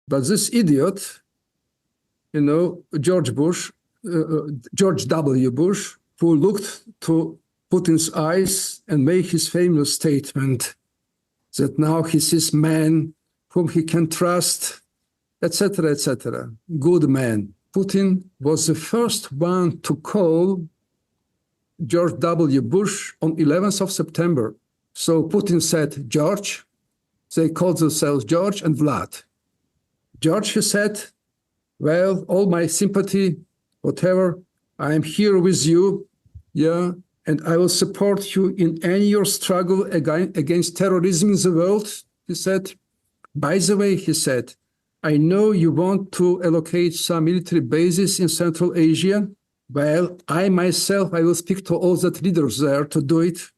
But this idiot, George W. Bush, who looked to Putin's eyes and made his famous statement that now he sees man whom he can trust, etc., etc. Good man. Putin was the first one to call George W. Bush on 11th of September. So Putin said, George. They called themselves George and Vlad. George, he said, well, all my sympathy, whatever, I am here with you, and I will support you in any your struggle against terrorism in the world, he said. By the way, he said, I know you want to allocate some military bases in Central Asia. Well, I myself, I will speak to all the leaders there to do it.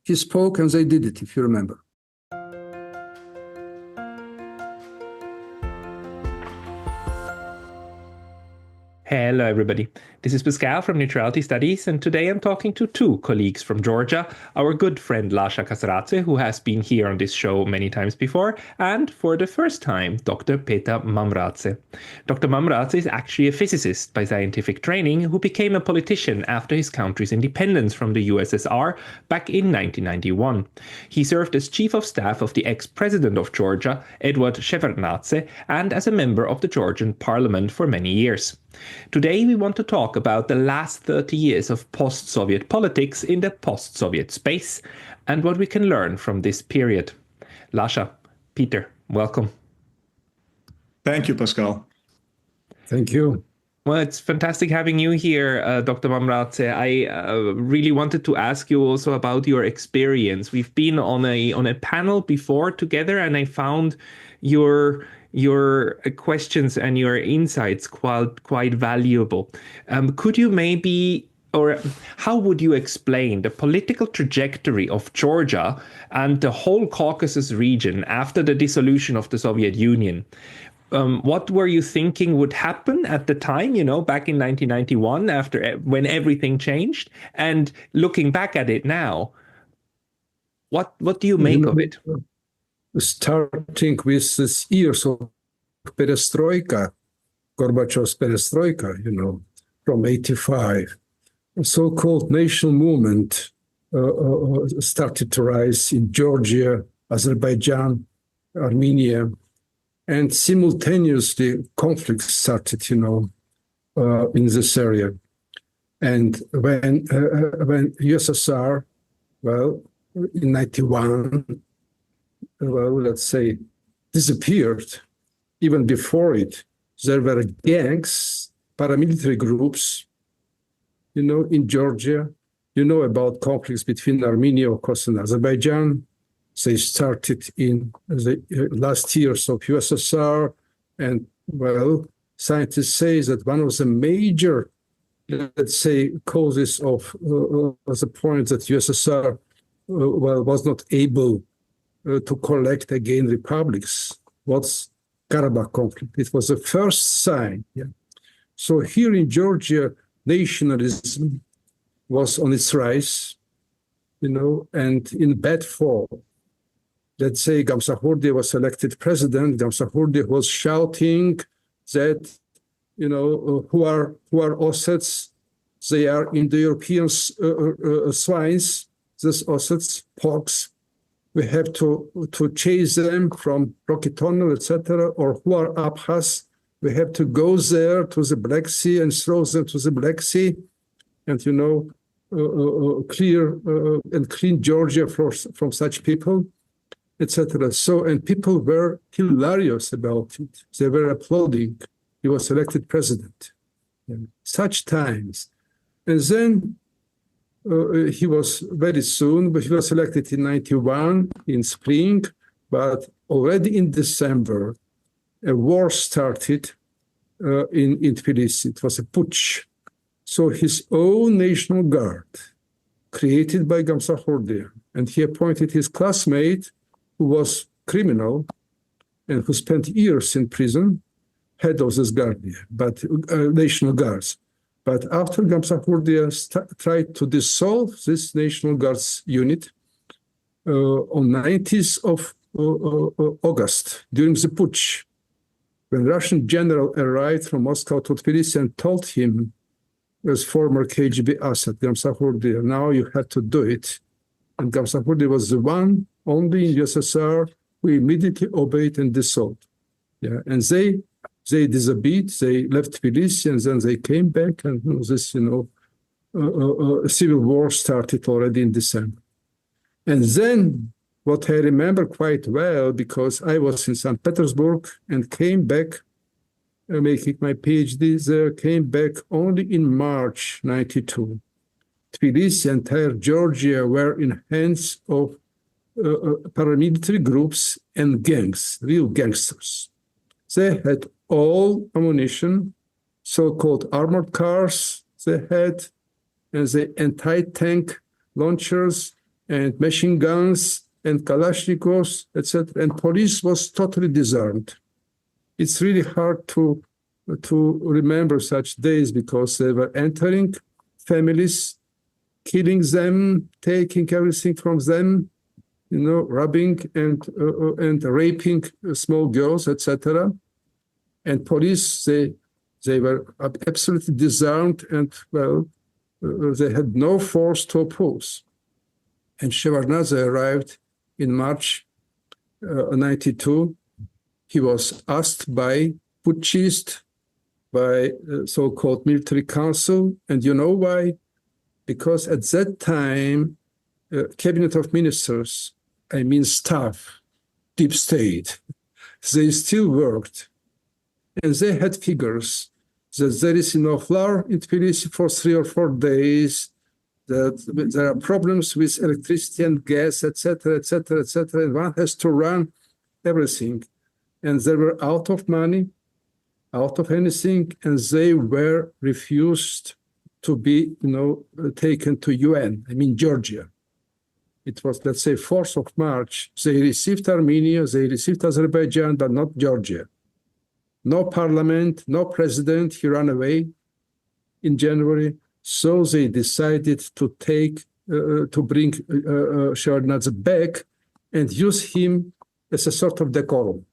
He spoke and they did it, if you remember. Hello, everybody. This is Pascal from Neutrality Studies, and today I'm talking to two colleagues from Georgia, our good friend Lasha Kasradze, who has been here on this show many times before, and for the first time, Dr. Peter Mamradze. Dr. Mamradze is actually a physicist by scientific training who became a politician after his country's independence from the USSR back in 1991. He served as chief of staff of the ex-president of Georgia, Eduard Shevardnadze, and as a member of the Georgian Parliament for many years. Today we want to talk about the last 30 years of post-Soviet politics in the post-Soviet space and what we can learn from this period. Lasha, Peter, welcome. Thank you, Pascal. Thank you. Well, it's fantastic having you here, Dr. Mamradze. I really wanted to ask you also about your experience. We've been on a panel before together, and I found your questions and your insights quite valuable. Could you maybe, or how would you explain the political trajectory of Georgia and the whole Caucasus region after the dissolution of the Soviet Union? What were you thinking would happen at the time, back in 1991, when everything changed? And looking back at it now, what do you make of it? Starting with this years of perestroika, Gorbachev's perestroika, from 85, a so-called national movement started to rise in Georgia, Azerbaijan, Armenia, and simultaneously conflicts started, in this area. And when USSR, in 91, let's say, disappeared. Even before it, there were gangs, paramilitary groups, in Georgia. About conflicts between Armenia, of course, and Azerbaijan. They started in the last years of USSR. And, scientists say that one of the major, let's say, causes of the point that USSR, was not able to collect again republics was Karabakh conflict. It was the first sign. So here in Georgia, nationalism was on its rise, and in bad form. Let's say Gamsahurdia was elected president. Gamsahurdia was shouting that, who are Ossets? They are in the European swines, these Ossets, pox. We have to chase them from Rocky Tunnel, etc., or who are Abkhaz. We have to go there to the Black Sea and throw them to the Black Sea, and clean Georgia from such people, etc. So, and people were hilarious about it. They were applauding. He was elected president. Such times, and then. He was very soon, but he was elected in 91 in spring, but already in December, a war started in Tbilisi. It was a putsch. So his own National Guard, created by Gamsahurdia, and he appointed his classmate, who was criminal and who spent years in prison, head of this guard, but National Guards. But after Gamsahurdia tried to dissolve this National Guards unit on 19th of August, during the putsch, when Russian general arrived from Moscow to Tbilisi and told him, as former KGB asset, Gamsahurdi, now you have to do it. And Gamsahurdi was the one only in USSR who immediately obeyed and dissolved. Yeah, and they disobeyed, they left Tbilisi, and then they came back, and this, civil war started already in December. And then, what I remember quite well, because I was in St. Petersburg and came back, making my PhD there, came back only in March 92. Tbilisi, entire Georgia were in hands of paramilitary groups and gangs, real gangsters. They had all ammunition, so-called armored cars they had, and the anti-tank launchers and machine guns and Kalashnikovs, etc. And police was totally disarmed. It's really hard to remember such days because they were entering families, killing them, taking everything from them, robbing and raping small girls, etc. And police, they were absolutely disarmed and, they had no force to oppose. And Shevardnadze arrived in March 92. He was asked by putschists, by so-called military council. And you know why? Because at that time, cabinet of ministers, I mean staff, deep state, they still worked. And they had figures that there is enough flour in Tbilisi for 3 or 4 days, that there are problems with electricity and gas, etc., etc., etc., and one has to run everything. And they were out of money, out of anything, and they were refused to be, taken to UN, I mean Georgia. It was, let's say, 4th of March. They received Armenia, they received Azerbaijan, but not Georgia. No parliament, no president, he ran away in January. So they decided to bring Shevardnadze back and use him as a sort of decorum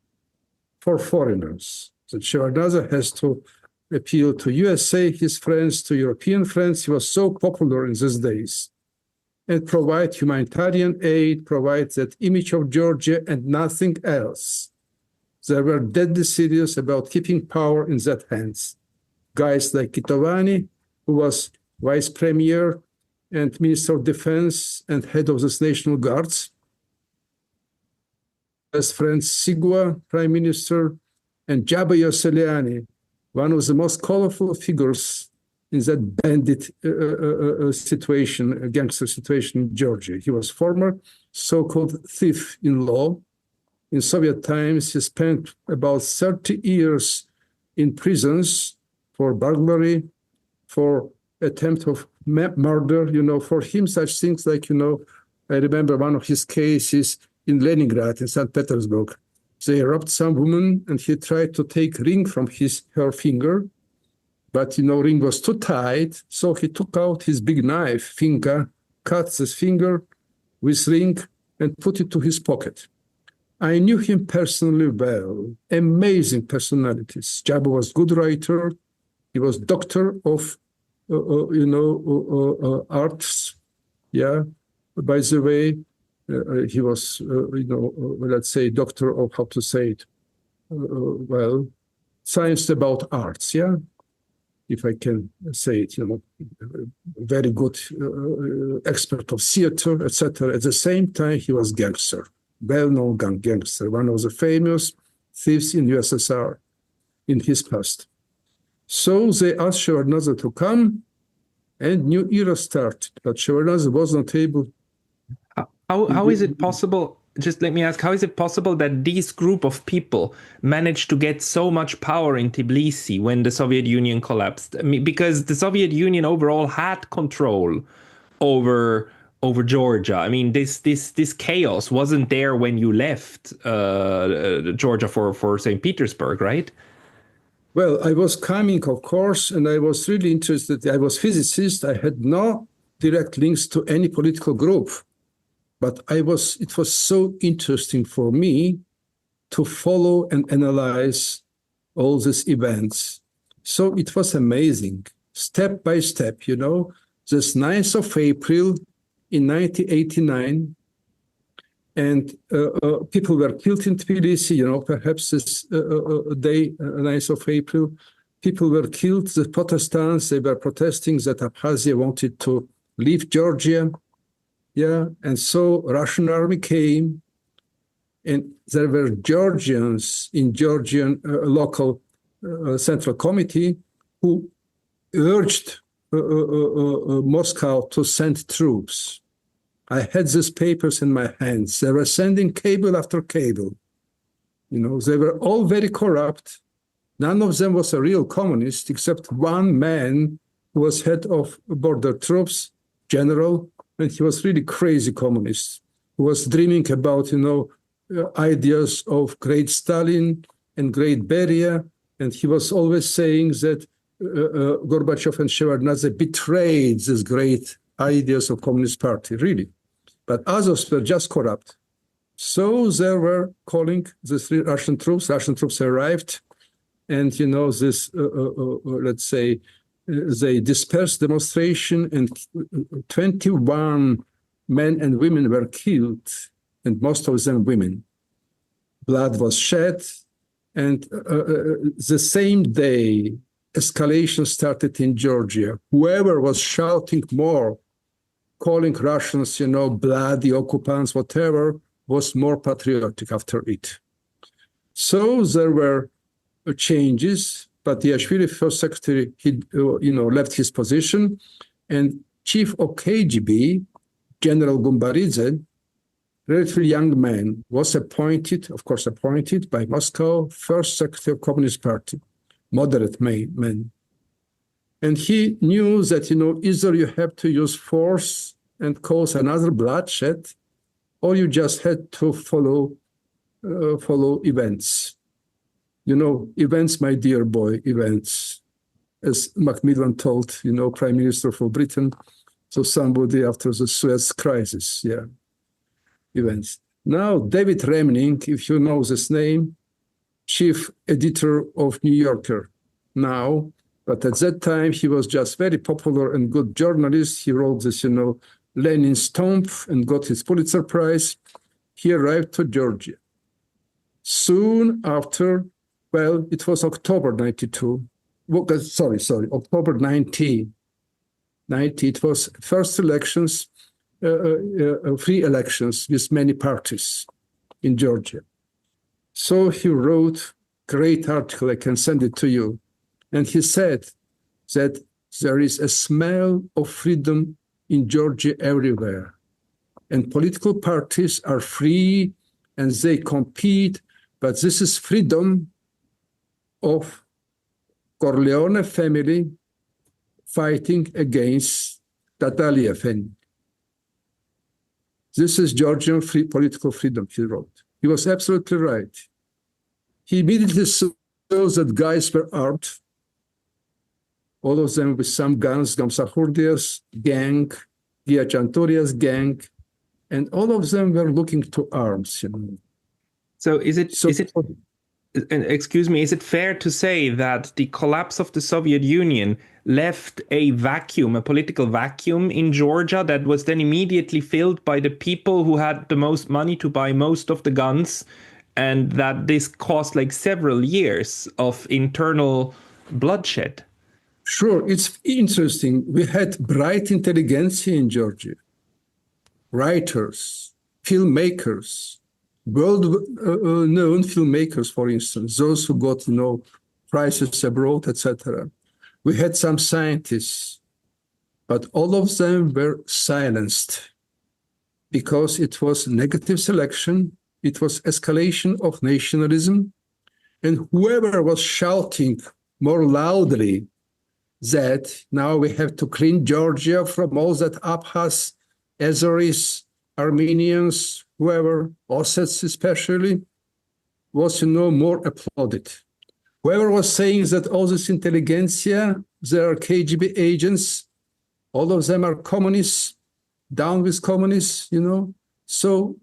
for foreigners. So Shevardnadze has to appeal to USA, his friends, to European friends. He was so popular in these days. And provide humanitarian aid, provide that image of Georgia and nothing else. They were deadly serious about keeping power in that hands. Guys like Kitovani, who was vice premier and minister of defense and head of the National Guards. Best friend Sigua, prime minister, and Jaba Yosseliani, one of the most colorful figures in that bandit situation, gangster situation in Georgia. He was former so-called thief-in-law. In Soviet times, he spent about 30 years in prisons for burglary, for attempt of murder. For him, such things like, I remember one of his cases in Leningrad, in St. Petersburg. They robbed some woman and he tried to take ring from her finger, but, ring was too tight. So he took out his big knife, finger, cut his finger with ring and put it to his pocket. I knew him personally well, amazing personalities. Jabo was good writer. He was doctor of, arts. Yeah. By the way, he was, let's say, doctor of, how to say it, science about arts. Yeah. If I can say it, very good expert of theater, etc. At the same time, he was gangster. Well-known gangster, one of the famous thieves in USSR in his past. So they asked Shevardnadze to come, and new era started. But Shevardnadze was not able. How is it possible? Just let me ask, how is it possible that this group of people managed to get so much power in Tbilisi when the Soviet Union collapsed? I mean, because the Soviet Union overall had control over Georgia. I mean, this chaos wasn't there when you left Georgia for St. Petersburg, right? Well, I was coming, of course, and I was really interested. I was physicist. I had no direct links to any political group, but it was so interesting for me to follow and analyze all these events. So it was amazing, step by step, this 9th of April in 1989, and people were killed in Tbilisi, perhaps this day, 9th of April, people were killed. The Protestants, they were protesting that Abkhazia wanted to leave Georgia. Yeah, and so Russian army came, and there were Georgians in Georgian local central committee who urged Moscow to send troops. I had these papers in my hands. They were sending cable after cable. They were all very corrupt. None of them was a real communist, except one man who was head of border troops, general, and he was really crazy communist, who was dreaming about, ideas of great Stalin and great Beria. And he was always saying that Gorbachev and Shevardnadze betrayed these great ideas of Communist Party, really. But others were just corrupt. So they were calling the Russian troops. Russian troops arrived, and this, let's say, they dispersed demonstration, and 21 men and women were killed, and most of them women. Blood was shed, and the same day, escalation started in Georgia. Whoever was shouting more, calling Russians, bloody occupants, whatever, was more patriotic after it. So there were changes, but Yashvili, first secretary, he left his position, and chief of KGB, General Gumbaridze, relatively young man, was appointed by Moscow, first secretary of Communist Party, moderate man. And he knew that, either you have to use force and cause another bloodshed, or you just had to follow events. Events, my dear boy, events. As Macmillan told, Prime Minister of Britain, so somebody after the Suez crisis, events. Now, David Remnick, if you know this name, chief editor of New Yorker now, but at that time he was just very popular and good journalist. He wrote this, Lenin's Tomb, and got his Pulitzer Prize. He arrived to Georgia. Soon after, well, it was October 92. October 90. It was first elections, free elections with many parties in Georgia. So he wrote a great article, I can send it to you. And he said that there is a smell of freedom in Georgia everywhere. And political parties are free and they compete, but this is freedom of Corleone family fighting against Tatalia family. This is Georgian political freedom, he wrote. He was absolutely right. He immediately saw that guys were armed, all of them with some guns, Gamsahurdia's gang, Giachanturia's gang, and all of them were looking to arms. So is it fair to say that the collapse of the Soviet Union left a vacuum, a political vacuum in Georgia that was then immediately filled by the people who had the most money to buy most of the guns, and that this caused several years of internal bloodshed? Sure, it's interesting. We had bright intelligentsia in Georgia, writers, filmmakers, world-known filmmakers, for instance, those who got, prizes abroad, etc. We had some scientists, but all of them were silenced because it was negative selection, it was escalation of nationalism, and whoever was shouting more loudly that now we have to clean Georgia from all that Abkhaz, Azeris, Armenians, whoever, Ossets especially, was, more applauded. Whoever was saying that all this intelligentsia, they are KGB agents, all of them are communists, down with communists, So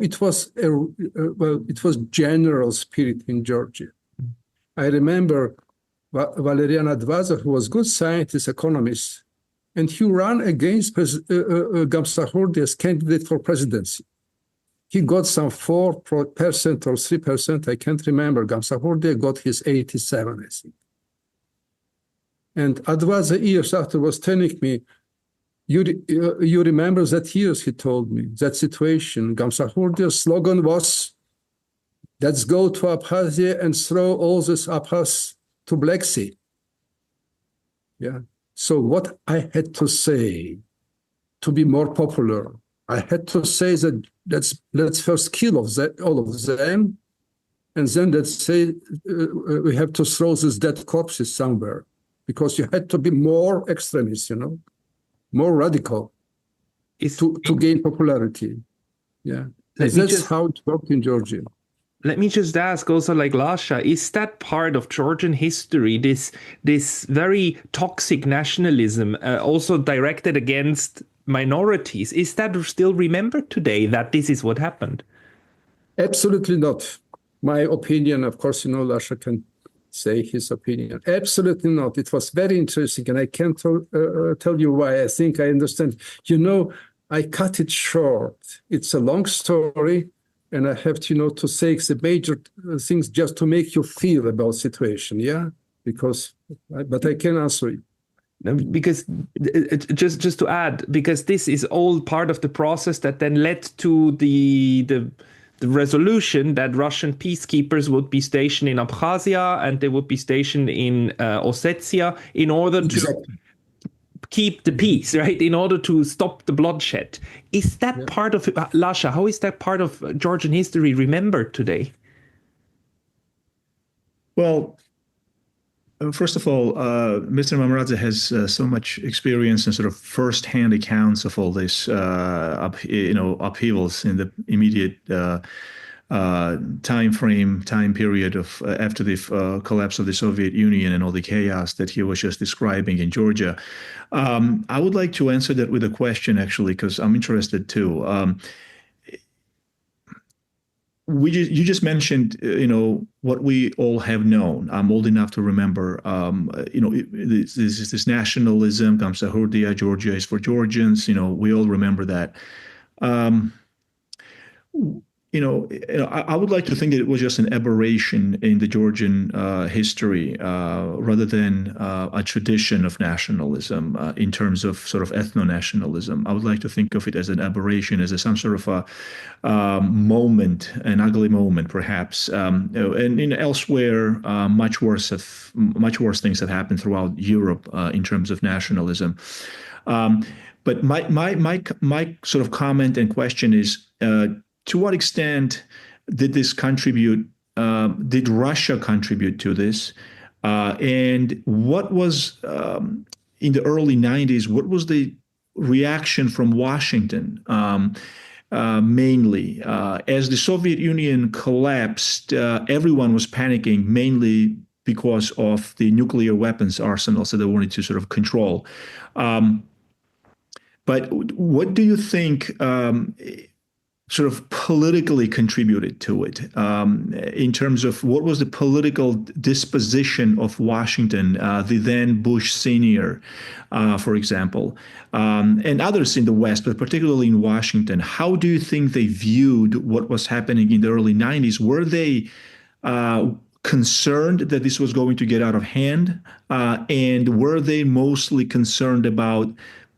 it was it was general spirit in Georgia. I remember Valerian Advaza, who was good scientist, economist, and he ran against Gamsahurdi as candidate for presidency. He got some 4% or 3%, I can't remember. Gamsahurdi got his 87, I think. And Advaza years after was telling me, you remember that years, he told me, that situation. Gamsahurdi's slogan was, let's go to Abkhazia and throw all this Abkhaz to Black Sea. Yeah. So what I had to say to be more popular, I had to say that let's first kill all of them, and then let's say we have to throw these dead corpses somewhere, because you had to be more extremist, more radical to gain popularity. Yeah, that's how it worked in Georgia. Let me just ask also, like Lasha, is that part of Georgian history, this very toxic nationalism, also directed against minorities? Is that still remembered today, that this is what happened? Absolutely not. My opinion, of course, Lasha can say his opinion. Absolutely not. It was very interesting, and I can't tell you why. I think I understand. I cut it short. It's a long story. And I have to, to say the major things just to make you feel about situation, yeah? But I can answer you. Because just to add, because this is all part of the process that then led to the resolution that Russian peacekeepers would be stationed in Abkhazia and they would be stationed in Ossetia in order to keep the peace, right? In order to stop the bloodshed. Is that part of, Lasha, how is that part of Georgian history remembered today? Well, first of all, Mr. Mamradze has so much experience and sort of first-hand accounts of all this, upheavals in the immediate time period of after the collapse of the Soviet Union and all the chaos that he was just describing in Georgia. I would like to answer that with a question, actually, because I'm interested too. You just mentioned, what we all have known. I'm old enough to remember, this nationalism, Gamsahurdia, Georgia is for Georgians. We all remember that. I would like to think that it was just an aberration in the Georgian history rather than a tradition of nationalism in terms of sort of ethno-nationalism. I would like to think of it as an aberration, as some sort of a moment, an ugly moment, perhaps. And elsewhere, much worse things have happened throughout Europe in terms of nationalism. But my sort of comment and question is, to what extent did this contribute? Did Russia contribute to this? And what was in the early 90s? What was the reaction from Washington, mainly as the Soviet Union collapsed? Everyone was panicking, mainly because of the nuclear weapons arsenals that they wanted to sort of control. But what do you think? Sort of politically contributed to it in terms of what was the political disposition of Washington, the then Bush Sr., for example, and others in the West, but particularly in Washington. How do you think they viewed what was happening in the early 90s? Were they concerned that this was going to get out of hand? And were they mostly concerned about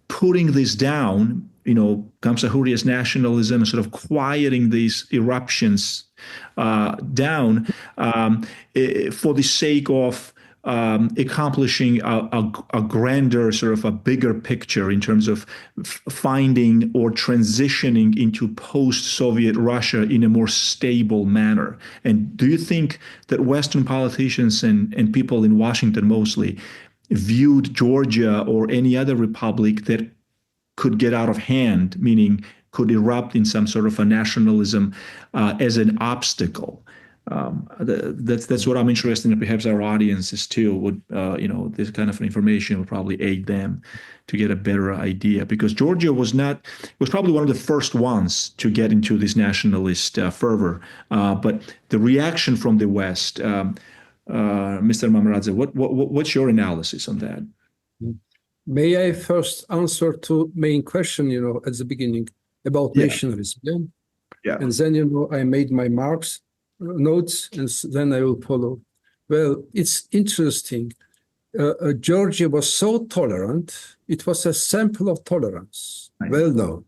putting this down, Gamsahurdia's nationalism, and sort of quieting these eruptions down for the sake of accomplishing a grander, sort of a bigger picture in terms of finding or transitioning into post-Soviet Russia in a more stable manner? And do you think that Western politicians and people in Washington mostly viewed Georgia or any other republic that could get out of hand, meaning could erupt in some sort of a nationalism, as an obstacle? That's what I'm interested in. Perhaps our audiences too would, this kind of information would probably aid them to get a better idea, because Georgia was probably one of the first ones to get into this nationalist fervor. But the reaction from the West Mr. Mamradze? What's your analysis on that? May I first answer to main question, at the beginning about nationalism? Yeah. And then, I made my notes, and then I will follow. Well, it's interesting. Georgia was so tolerant. It was a sample of tolerance, well known.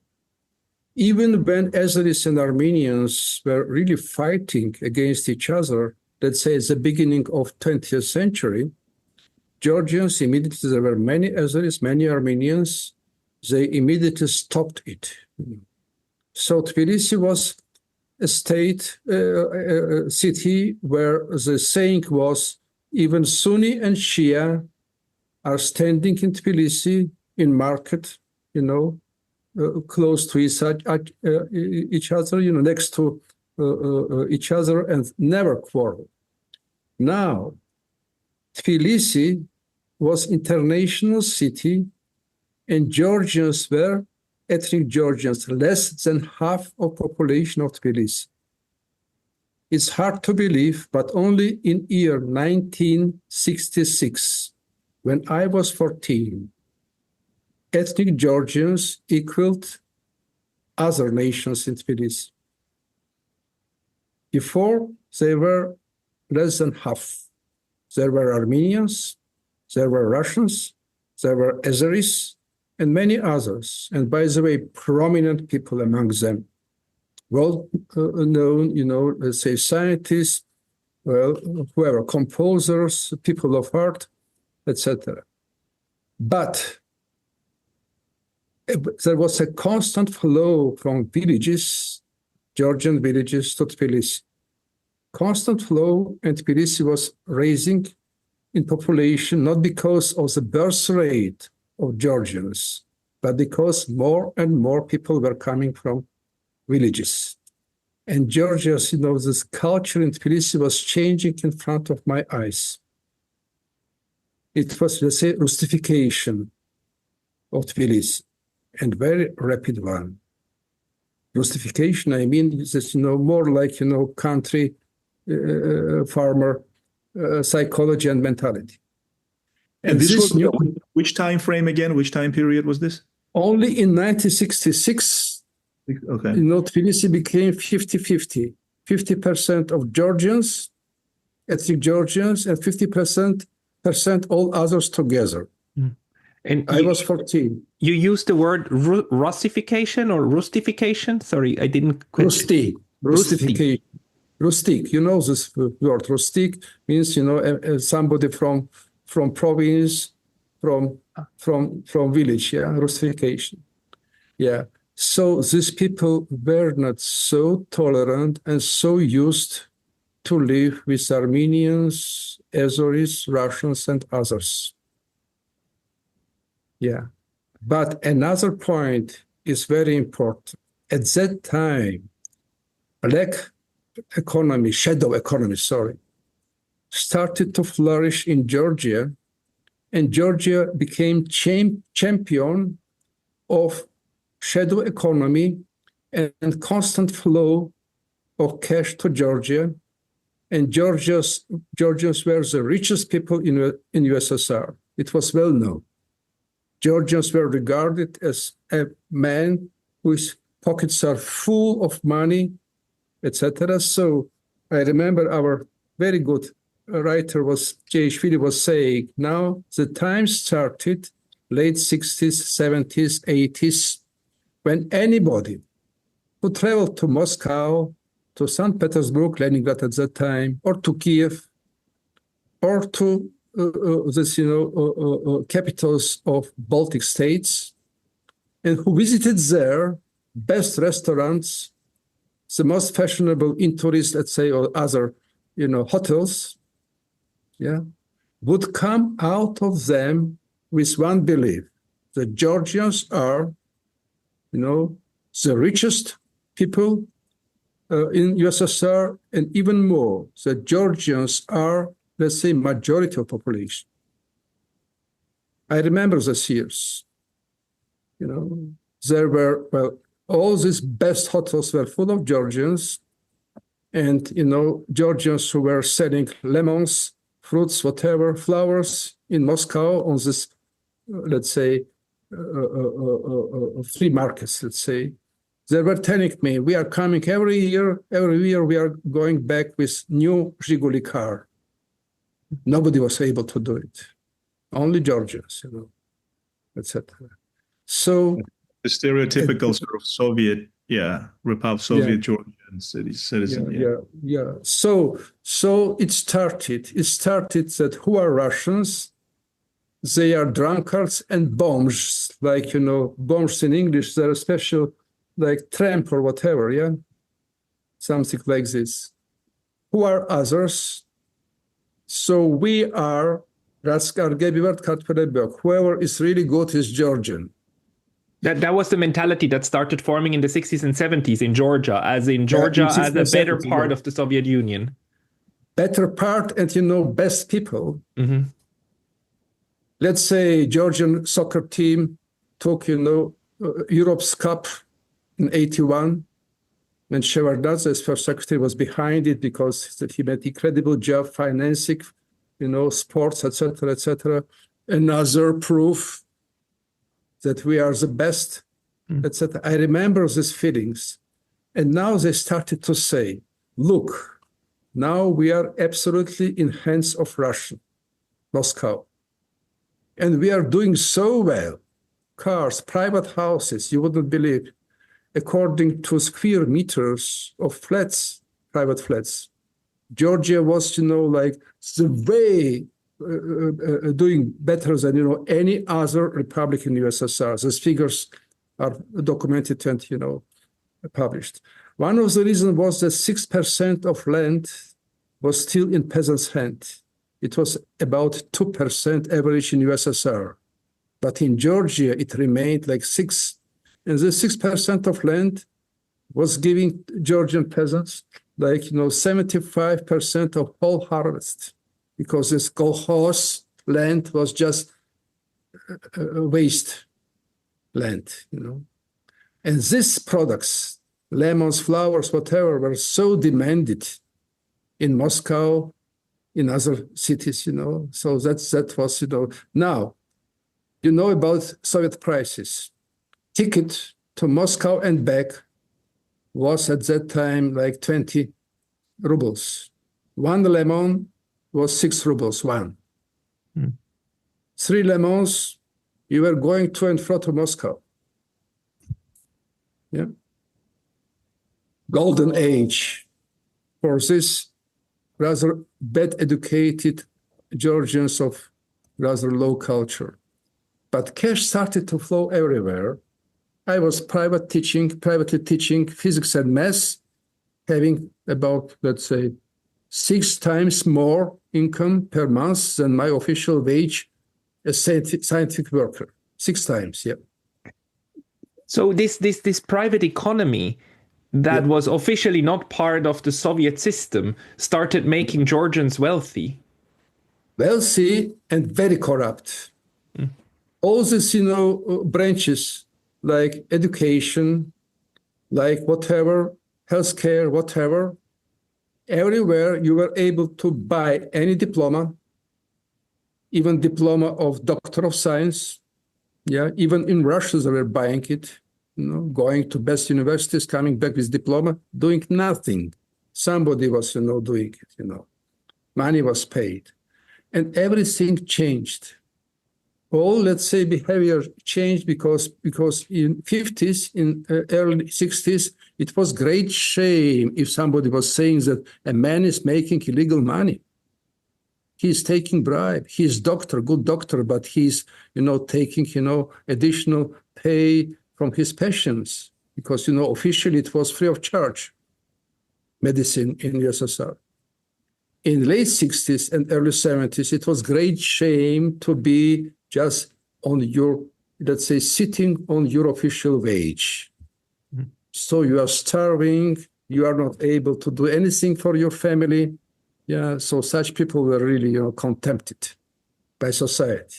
Even when Azeris and Armenians were really fighting against each other, let's say at the beginning of 20th century, Georgians immediately, there were many Azeris, many Armenians, they immediately stopped it. So Tbilisi was a city where the saying was, even Sunni and Shia are standing in Tbilisi in market, close to each other, next to each other, and never quarrel. Now, Tbilisi was international city, and Georgians were ethnic Georgians, less than half of population of Tbilisi. It's hard to believe, but only in year 1966, when I was 14, ethnic Georgians equaled other nations in Tbilisi. Before, they were less than half. There were Armenians, there were Russians, there were Azeris, and many others. And by the way, prominent people among them. Well known, let's say scientists, whoever, composers, people of art, etc. But there was a constant flow from villages, Georgian villages, to Tbilisi. Constant flow, and Tbilisi was raising in population, not because of the birth rate of Georgians, but because more and more people were coming from villages. And Georgia's, this culture in Tbilisi was changing in front of my eyes. It was, let's say, Russification of Tbilisi, and very rapid one. Russification, I mean, this, more like, country farmer psychology and mentality. And this was which time frame again? Which time period was this? Only in 1966, okay. Tbilisi became 50-50. 50% of Georgians, ethnic Georgians, and 50% all others together. And I was 14. You used the word Russification or rustification? Sorry, I didn't quite... Rustification. Rustic, this word. Rustic means, somebody from province, from village, rustification. Yeah. So these people were not so tolerant and so used to live with Armenians, Azeris, Russians, and others. Yeah. But another point is very important. At that time, shadow economy, started to flourish in Georgia, and Georgia became champion of shadow economy and constant flow of cash to Georgia. And Georgians were the richest people in USSR. It was well known. Georgians were regarded as a man whose pockets are full of money, etc. So I remember our very good writer J.H. was saying, now the time started, late 60s, 70s, 80s, when anybody who traveled to Moscow, to St. Petersburg, Leningrad at that time, or to Kiev, or to capitals of Baltic states, and who visited their best restaurants, the most fashionable in tourist, let's say, or other, hotels, would come out of them with one belief: the Georgians are, the richest people in USSR, and even more, the Georgians are, let's say, majority of population. I remember those years. There were, all these best hotels were full of Georgians, and Georgians who were selling lemons fruits, whatever, flowers in Moscow on this, let's say, free markets, let's say. They were telling me, we are coming every year we are going back with new Zhiguli car. Nobody was able to do it. Only Georgians, etc. So the stereotypical sort of Soviet, Soviet Georgian citizen. So it started that who are Russians? They are drunkards and bombs, like, bombs in English, they're a special, like tramp or whatever, something like this. Who are others? So we are, whoever is really good is Georgian. That was the mentality that started forming in the 60s and 70s in Georgia, as in Georgia as a better part of the Soviet Union. Better part and, best people. Mm-hmm. Let's say Georgian soccer team took, Europe's Cup in 81, when Shevardnadze, as first secretary, was behind it because he made an incredible job financing, sports, etc., etc. Another proof that we are the best, etc. I remember these feelings. And now they started to say, look, now we are absolutely in hands of Russia, Moscow. And we are doing so well. Cars, private houses, you wouldn't believe, according to square meters of flats, private flats. Georgia was, like the way doing better than, any other republic in the USSR. These figures are documented and, published. One of the reasons was that 6% of land was still in peasants' hand. It was about 2% average in USSR. But in Georgia, it remained like 6%. And this 6% of land was giving Georgian peasants like, 75% of whole harvest, because this kolkhoz land was just waste land, And these products, lemons, flowers, whatever, were so demanded in Moscow, in other cities, So that was, Now, about Soviet prices. Ticket to Moscow and back was at that time like 20 rubles. One lemon was 6 rubles, one. 3 lemons, you were going to and fro to Moscow. Yeah. Golden age for this rather bad educated Georgians of rather low culture. But cash started to flow everywhere. I was privately teaching physics and math, having about, let's say, 6 times more income per month than my official wage as scientific worker. 6 times, yeah. So this private economy that was officially not part of the Soviet system started making Georgians wealthy. Wealthy and very corrupt. All these, branches like education, like whatever, healthcare, whatever, everywhere you were able to buy any diploma, even diploma of Doctor of Science. Yeah, even in Russia they were buying it, going to best universities, coming back with diploma, doing nothing. Somebody was, doing it, Money was paid. And everything changed. All, let's say, behavior changed because in 50s, in early 60s, it was great shame if somebody was saying that a man is making illegal money. He's taking bribe. He's doctor, good doctor, but he's, taking, additional pay from his patients because, officially it was free of charge, medicine in USSR. In late 60s and early 70s, it was great shame to be just on your, let's say, sitting on your official wage. So you are starving, you are not able to do anything for your family. Yeah, so such people were really, contempted by society.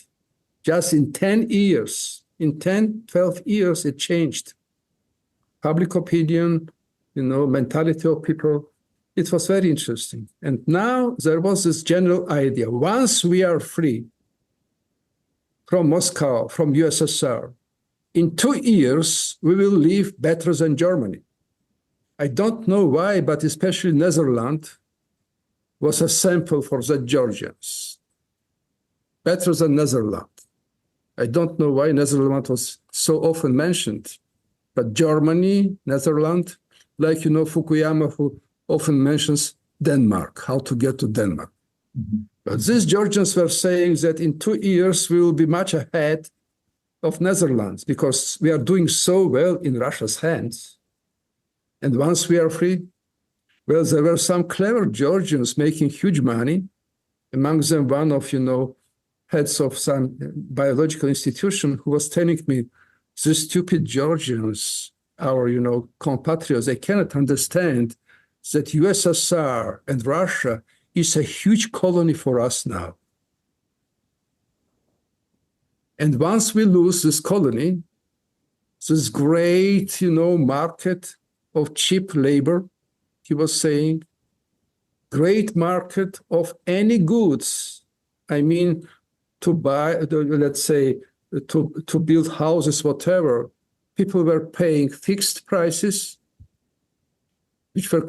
Just in 10 years, in 10, 12 years, it changed. Public opinion, mentality of people. It was very interesting. And now there was this general idea, once we are free from Moscow, from USSR, in 2 years, we will live better than Germany. I don't know why, but especially Netherlands was a sample for the Georgians. Better than Netherlands. I don't know why Netherlands was so often mentioned, but Germany, Netherlands, like, Fukuyama, who often mentions Denmark, how to get to Denmark. Mm-hmm. But these Georgians were saying that in 2 years, we will be much ahead of Netherlands because we are doing so well in Russia's hands. And once we are free, well, there were some clever Georgians making huge money, among them one of, heads of some biological institution who was telling me, the stupid Georgians, our, compatriots, they cannot understand that USSR and Russia is a huge colony for us now. And once we lose this colony, this great, market of cheap labor, he was saying, great market of any goods. I mean, to buy, let's say, to build houses, whatever, people were paying fixed prices, which were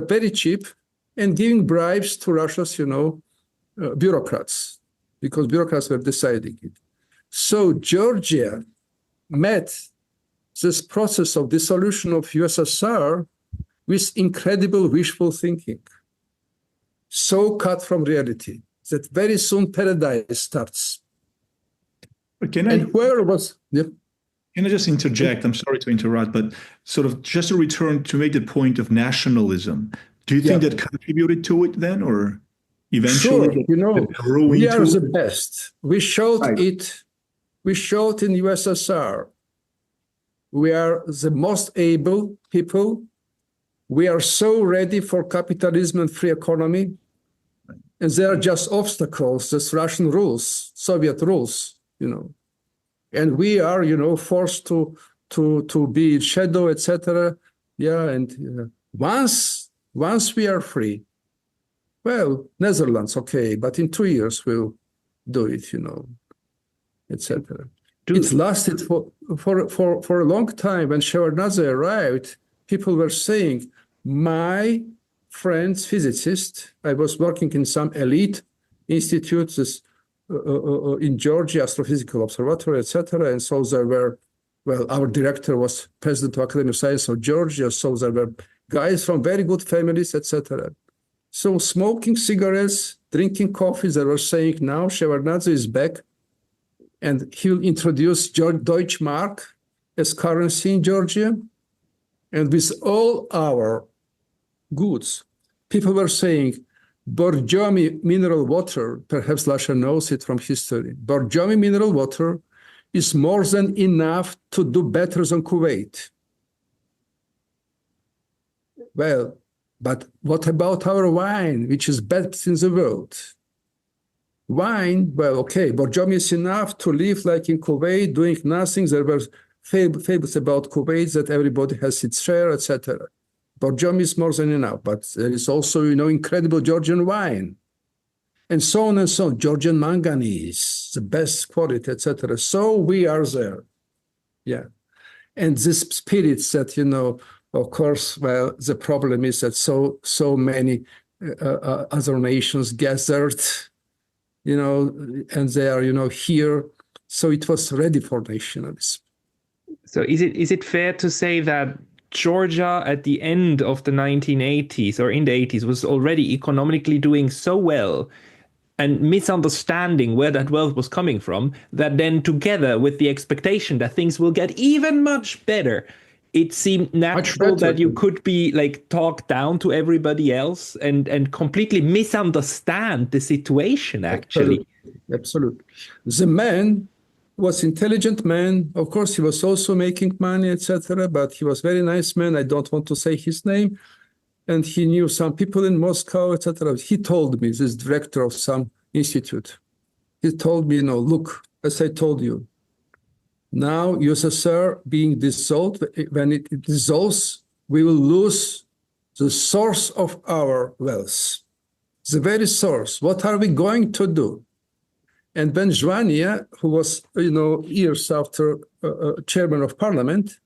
very cheap, and giving bribes to Russia's, bureaucrats, because bureaucrats were deciding it. So Georgia met this process of dissolution of USSR with incredible wishful thinking, so cut from reality that very soon paradise starts. Can I just interject? I'm sorry to interrupt, but sort of just to return to make the point of nationalism, do you think that contributed to it then, or eventually? Sure, we are the best. We showed it. We showed in USSR. We are the most able people. We are so ready for capitalism and free economy. And there are just obstacles, just Russian rules, Soviet rules, And we are, forced to be shadow, etc. Yeah, and once we are free, well, Netherlands, okay, but in 2 years we'll do it, etc. It lasted for a long time. When Shevardnadze arrived, people were saying, my friends, physicist, I was working in some elite institutes in Georgia, Astrophysical Observatory, etc. And so there were, our director was president of Academy of Science of Georgia, so there were guys from very good families, etc. So smoking cigarettes, drinking coffee, they were saying, now Shevardnadze is back, and he will introduce Deutsche Mark as currency in Georgia. And with all our goods, people were saying, Borjomi mineral water, perhaps Lasha knows it from history, Borjomi mineral water is more than enough to do better than Kuwait. Well, but what about our wine, which is best in the world? Wine, well, okay, Borjomi is enough to live like in Kuwait, doing nothing. There were fables about Kuwait that everybody has its share, etc. Borjomi is more than enough, but there is also, incredible Georgian wine, and so on and so on. Georgian manganese, the best quality, etc. So we are there, yeah. And this spirits that, of course, well, the problem is that so many other nations gathered, and they are, here. So it was ready for nationalism. So is it fair to say that Georgia at the end of the 1980s or in the 80s was already economically doing so well and misunderstanding where that wealth was coming from, that then together with the expectation that things will get even much better, it seemed natural that you could be talked down to everybody else and completely misunderstand the situation, actually. Absolutely. The man was intelligent man. Of course, he was also making money, etc. But he was very nice man. I don't want to say his name. And he knew some people in Moscow, etc. He told me, this director of some institute, he told me, look, as I told you, now USSR being dissolved, when it dissolves, we will lose the source of our wealth, the very source. What are we going to do? And Ben Zhvania, who was, years after chairman of parliament,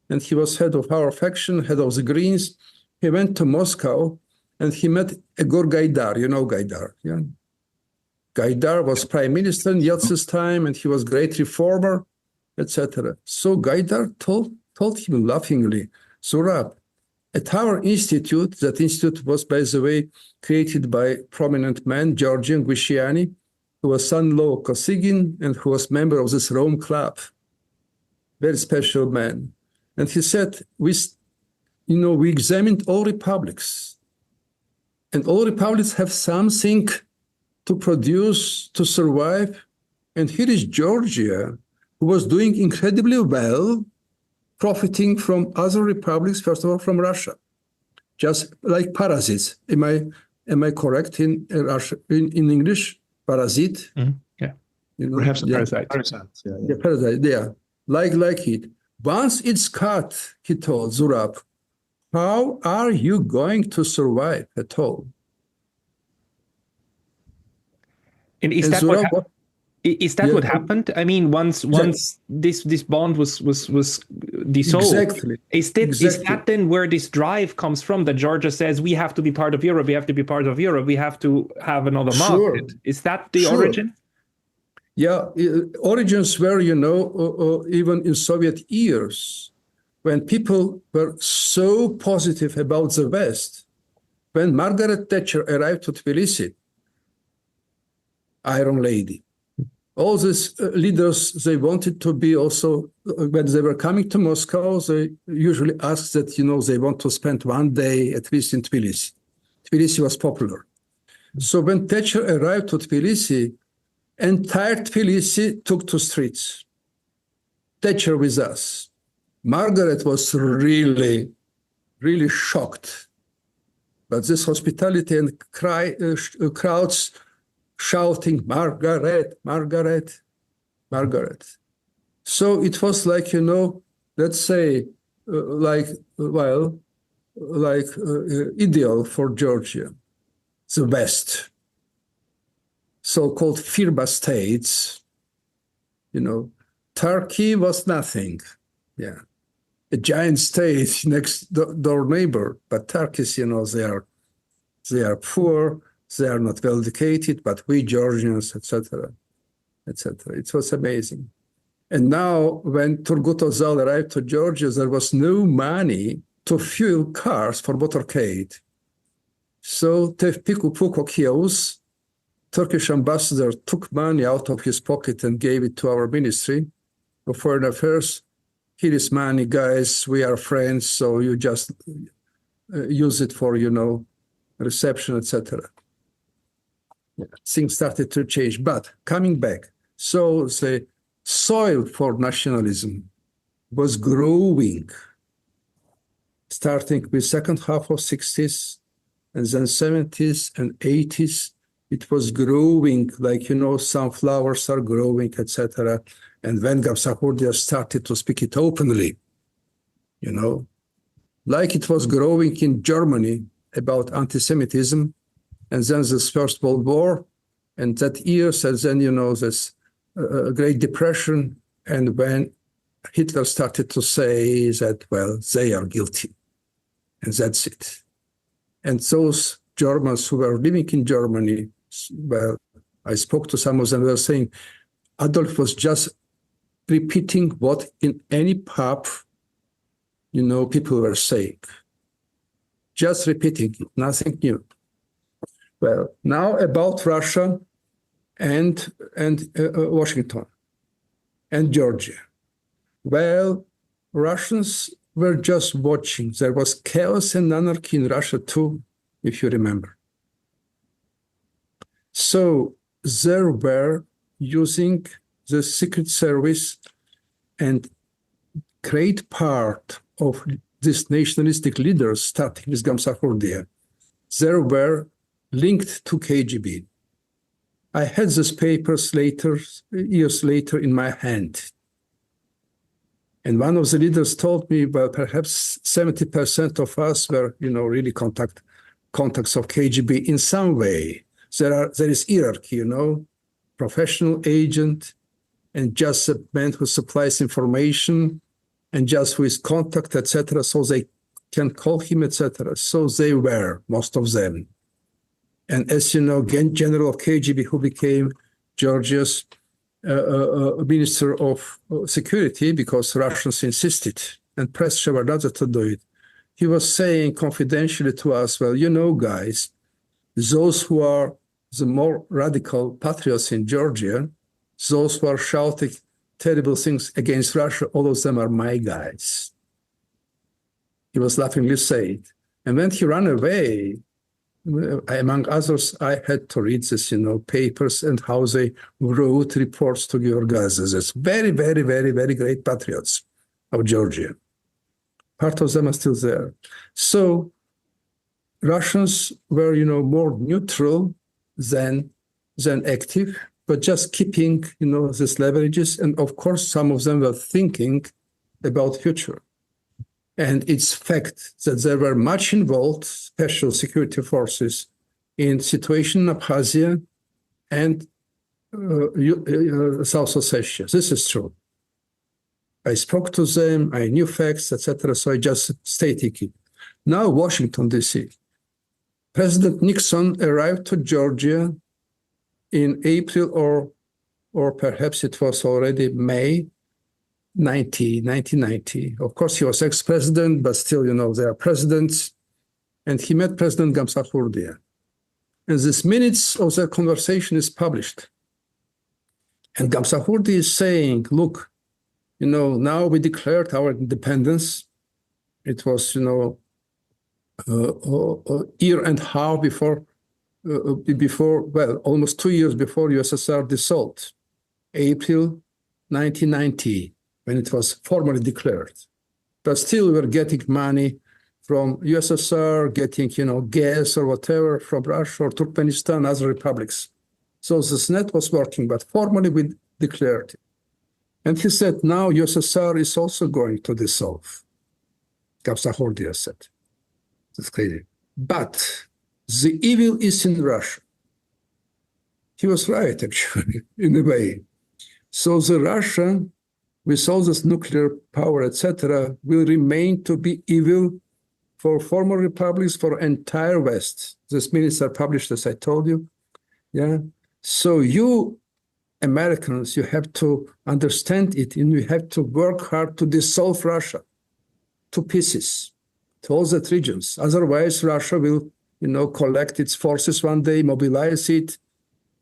and he was head of our faction, head of the Greens, he went to Moscow and he met Egor Gaidar. You know Gaidar, yeah? Gaidar was prime minister in Yeltsin's time, and he was great reformer, etc. So Gaidar told him laughingly, Zurab, at our institute, that institute was, by the way, created by prominent man, Georgian Parliament, who was son-in-law of Kosygin and who was member of this Rome Club, very special man. And he said, we examined all republics, and all republics have something to produce, to survive. And here is Georgia, who was doing incredibly well, profiting from other republics, first of all, from Russia, just like parasites. Am I correct in Russia, in English? Parasite? Mm-hmm. Yeah. Perhaps a parasite. Yeah, parasite, yeah. Like it. Once it's cut, he told Zurab, how are you going to survive at all? And is And that Zurab, what happened? I mean, once this bond was dissolved, exactly. Is that then where this drive comes from? That Georgia says we have to be part of Europe, we have to be part of Europe, we have to have another market. Is that the origin? Yeah, origins were, even in Soviet years, when people were so positive about the West. When Margaret Thatcher arrived to Tbilisi, Iron Lady, all these leaders, they wanted to be also, when they were coming to Moscow, they usually asked that, they want to spend one day at least in Tbilisi. Tbilisi was popular. So when Thatcher arrived to Tbilisi, entire Tbilisi took to streets. Thatcher with us. Margaret was really, really shocked. But this hospitality and crowds shouting, Margaret, Margaret, Margaret. So it was like, let's say, ideal for Georgia, the West, so-called Firba states. Turkey was nothing, yeah, a giant state next door neighbor. But Turkish, they are poor. They are not well educated, but we Georgians, etc., etc. It was amazing. And now, when Turgut Özal arrived to Georgia, there was no money to fuel cars for motorcade. So Tevfik Pukokyaus, Turkish ambassador, took money out of his pocket and gave it to our Ministry of Foreign Affairs. Here is money, guys. We are friends, so you just use it for, reception, etc. Yeah, things started to change, but coming back, so the soil for nationalism was growing, starting with second half of 60s and then 70s and 80s. It was growing like, some flowers are growing, etc. And when Gamsahurdia started to speak it openly, like it was growing in Germany about anti-Semitism. And then this First World War, and that years, and then, this Great Depression, and when Hitler started to say that, well, they are guilty, and that's it. And those Germans who were living in Germany, well, I spoke to some of them, they were saying, Adolf was just repeating what in any pub, people were saying. Just repeating it, nothing new. Well, now about Russia and Washington and Georgia. Well, Russians were just watching. There was chaos and anarchy in Russia too, if you remember. So they were using the Secret Service, and great part of these nationalistic leaders, starting with Gamsahurdia, they were linked to KGB. I had these papers years later in my hand. And one of the leaders told me, well, perhaps 70% of us were, really contacts of KGB in some way. There is hierarchy, professional agent and just a man who supplies information and just with contact, etc. So they can call him, etc. So they were, most of them. And as you know, general of KGB who became Georgia's Minister of Security because Russians insisted and pressed Shevardnadze to do it. He was saying confidentially to us, well, guys, those who are the more radical patriots in Georgia, those who are shouting terrible things against Russia, all of them are my guys. He was laughingly saying. And when he ran away, among others, I had to read this, papers and how they wrote reports to Georgians. It's very, very, very, very great patriots of Georgia. Part of them are still there. So Russians were, more neutral than active, but just keeping, these leverages. And of course, some of them were thinking about future. And it's fact that there were much involved special security forces in situation in Abkhazia and South Ossetia. This is true. I spoke to them, I knew facts, etc. So I just stated it. Now, Washington, D.C. President Nixon arrived to Georgia in April or perhaps it was already May 1990. Of course, he was ex-president, but still, they are presidents. And he met President Gamsahurdia. And this minutes of their conversation is published. And Gamsahurdia is saying, look, now we declared our independence. It was, a year and a half before, almost 2 years before USSR dissolved, April 1990. When it was formally declared. But still, we were getting money from USSR, getting, gas or whatever from Russia or Turkmenistan, other republics. So this net was working, but formally we declared it. And he said, now USSR is also going to dissolve. Gamsahurdia said. That's crazy. But the evil is in Russia. He was right, actually, in a way. So the Russian, with all this nuclear power, etc., will remain to be evil for former republics, for entire West. These minutes are published, as I told you. Yeah. So you, Americans, you have to understand it, and you have to work hard to dissolve Russia to pieces, to all that regions. Otherwise, Russia will, collect its forces one day, mobilize it,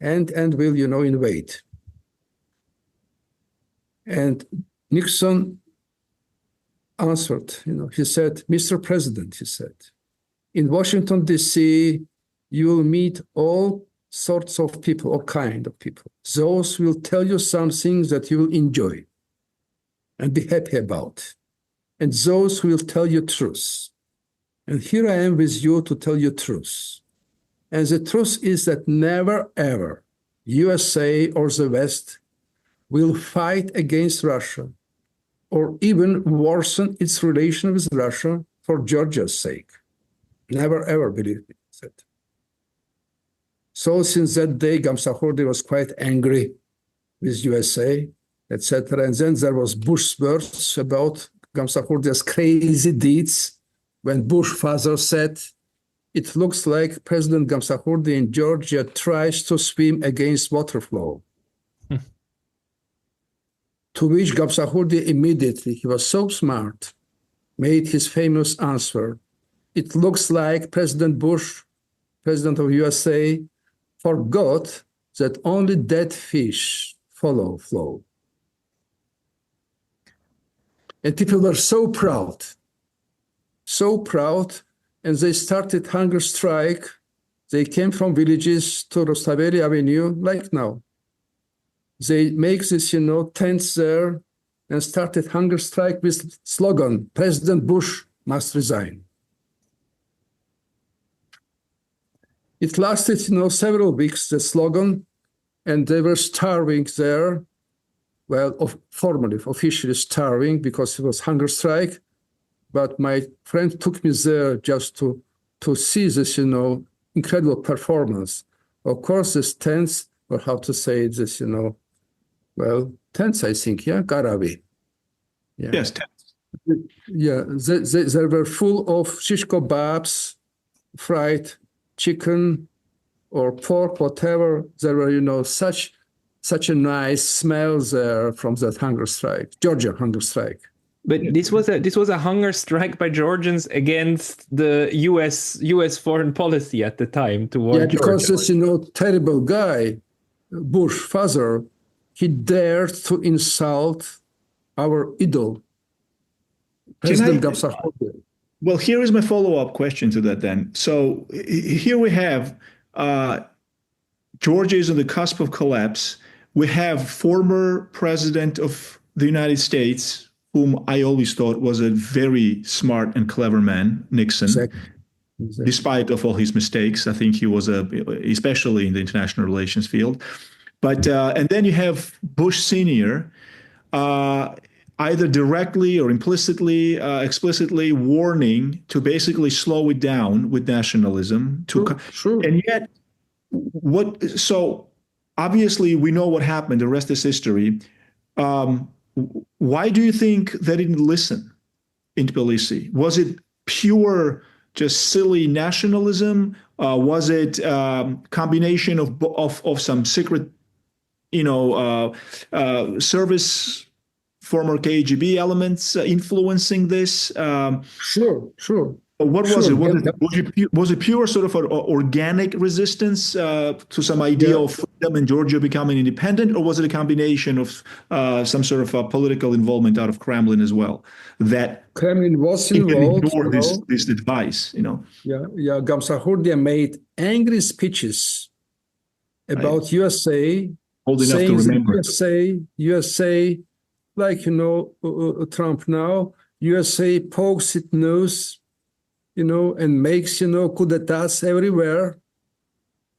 and will, invade. And Nixon answered, he said, Mr. President, he said, in Washington, D.C., you will meet all sorts of people, all kind of people. Those will tell you something that you will enjoy and be happy about. And those who will tell you truth. And here I am with you to tell you truth. And the truth is that never, ever, USA or the West will fight against Russia or even worsen its relation with Russia for Georgia's sake. Never, ever, believe me. Said. So since that day, Gamsahurdia was quite angry with USA, etc. And then there was Bush's words about Gamsahurdia's crazy deeds when Bush father said, it looks like President Gamsahurdia in Georgia tries to swim against water flow. To which Gamsahurdia immediately, he was so smart, made his famous answer. It looks like President Bush, President of USA, forgot that only dead fish follow flow. And people were so proud, and they started hunger strike. They came from villages to Rustaveli Avenue, like now. They make this, tents there and started hunger strike with slogan, President Bush must resign. It lasted, several weeks, the slogan, and they were starving there. formally, officially starving because it was hunger strike. But my friend took me there just to see this, incredible performance. Of course, this tense, or how to say this, tense, I think, yeah, Garavi. Yeah. Yes, tense. Yeah, they were full of shish kebabs, fried chicken or pork, whatever. There were, such a nice smell there from that hunger strike, Georgian hunger strike. But this was a hunger strike by Georgians against the U.S. foreign policy at the time toward Yeah, because Georgia. this terrible guy, Bush father, he dared to insult our idol, President Gamsakhodia. Well, here is my follow-up question to that then. So here we have Georgia is on the cusp of collapse. We have former president of the United States, whom I always thought was a very smart and clever man, Nixon. Exactly. Despite of all his mistakes, I think he was especially in the international relations field. But and then you have Bush Sr., either directly or implicitly, explicitly warning to basically slow it down with nationalism. Sure. And yet, so obviously we know what happened. The rest is history. Why do you think they didn't listen in Tbilisi? Was it pure, just silly nationalism? Was it combination of some secret, service, former KGB elements influencing this? Sure. What was it? Was it pure sort of an organic resistance to some idea of freedom and Georgia becoming independent, or was it a combination of some sort of political involvement out of Kremlin as well? That Kremlin was involved. Ignore this advice, Yeah. Gamsakhodia made angry speeches about USA, old enough to remember. USA, like Trump now. USA pokes its nose, and makes, coup d'etats everywhere.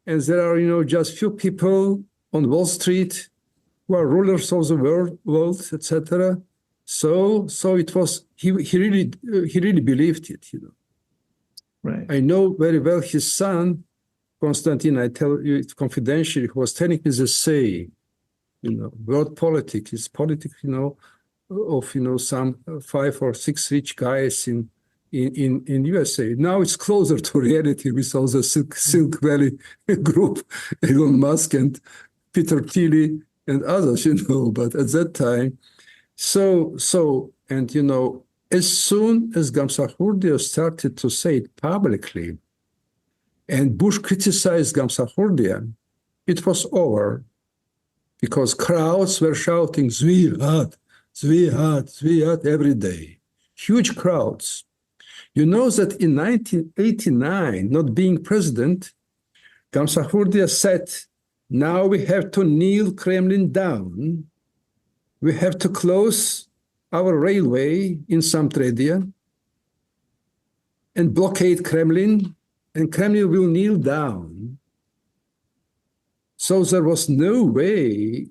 And there are, just few people on Wall Street who are rulers of the world, etc. So it was, he really believed it, Right. I know very well his son, Konstantin, I tell you it confidentially, who was telling me the same, world politics, is politics, of, some 5 or 6 rich guys in USA. Now it's closer to reality with all the Silk Valley group, Elon Musk and Peter Thiel and others, but at that time, as soon as Gamsakhodia started to say it publicly, and Bush criticized Gamsakhodia, it was over, because crowds were shouting, Zviad, Zviad, Zviad every day. Huge crowds. You know that in 1989, not being president, Gamsakhodia said, now we have to kneel Kremlin down. We have to close our railway in Samtredia and blockade Kremlin, and Kremlin will kneel down. So there was no way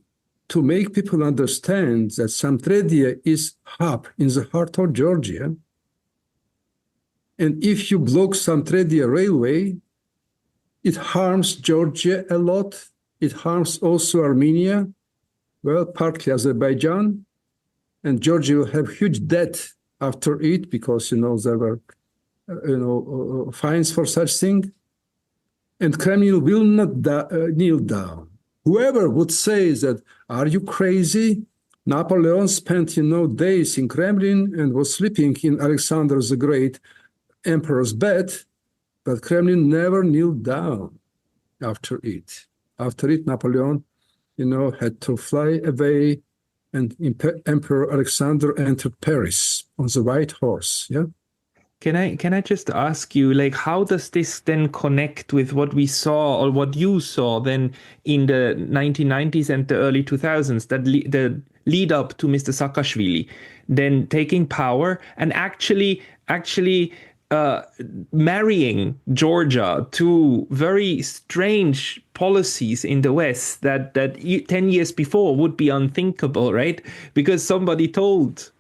to make people understand that Samtredia is hub in the heart of Georgia. And if you block Samtredia railway, it harms Georgia a lot. It harms also Armenia, partly Azerbaijan, and Georgia will have huge debt after it because, there were, fines for such thing. And Kremlin will not kneel down. Whoever would say that, are you crazy? Napoleon spent, days in Kremlin and was sleeping in Alexander the Great emperor's bed, but Kremlin never kneeled down after it. After it, Napoleon, had to fly away, and Emperor Alexander entered Paris on the white horse. Yeah. Can I just ask you, how does this then connect with what we saw or what you saw then in the 1990s and the early 2000s, the lead up to Mr. Saakashvili, then taking power and actually marrying Georgia to very strange policies in the West that 10 years before would be unthinkable, right? Because somebody told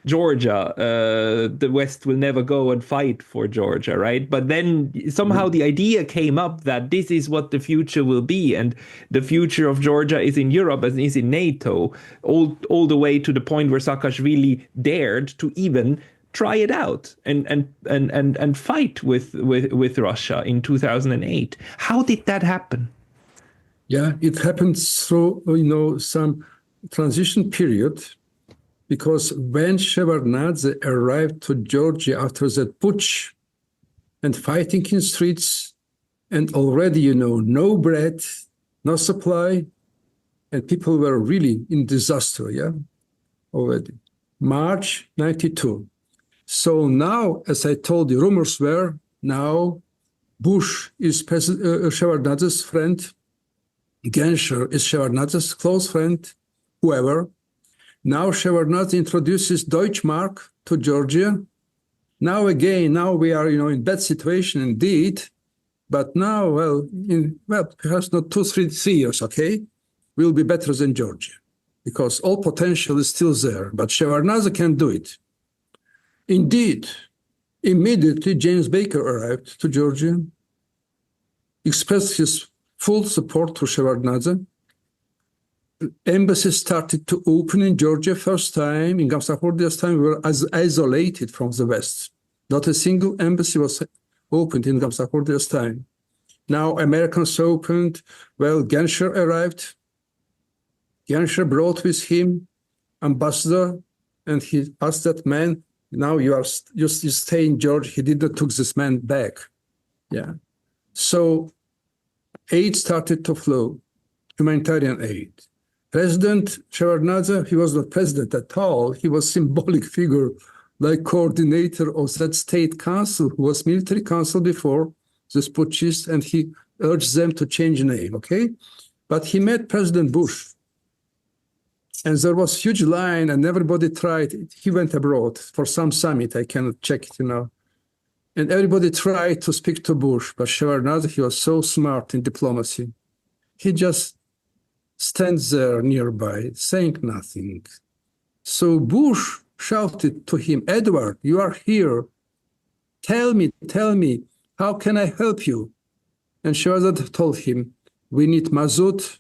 Georgia, the West will never go and fight for Georgia, right? But then somehow the idea came up that this is what the future will be, and the future of Georgia is in Europe and is in NATO, all the way to the point where Saakashvili dared to even try it out and fight with Russia in 2008. How did that happen? Yeah, it happened through some transition period. Because when Shevardnadze arrived to Georgia after that putsch and fighting in streets, and already, no bread, no supply, and people were really in disaster, already. March 92. So now, as I told you, rumors were now Bush is Shevardnadze's friend, Genscher is Shevardnadze's close friend, whoever. Now Shevardnadze introduces Deutschmark to Georgia. Now we are, in bad situation indeed. But now, perhaps not 3 years, okay, we'll be better than Georgia because all potential is still there. But Shevardnadze can do it. Indeed, immediately James Baker arrived to Georgia, expressed his full support to Shevardnadze. Embassies started to open in Georgia first time. In Gamsahurdia's time, we were isolated from the West. Not a single embassy was opened in Gamsahurdia's time. Now Americans opened. Well, Genscher arrived. Genscher brought with him ambassador, and he asked that man, now you stay in Georgia. He did not took this man back. Yeah. So aid started to flow, humanitarian aid. President Shevardnadze, he was not president at all. He was symbolic figure, like coordinator of that state council, who was military council before this putschist, and he urged them to change the name, okay? But he met President Bush, and there was huge line, and everybody tried. He went abroad for some summit. I cannot check it, And everybody tried to speak to Bush, but Shevardnadze, he was so smart in diplomacy. He just stands there nearby, saying nothing. So Bush shouted to him, Edward, you are here. Tell me, how can I help you? And Shevardnadze told him, we need mazut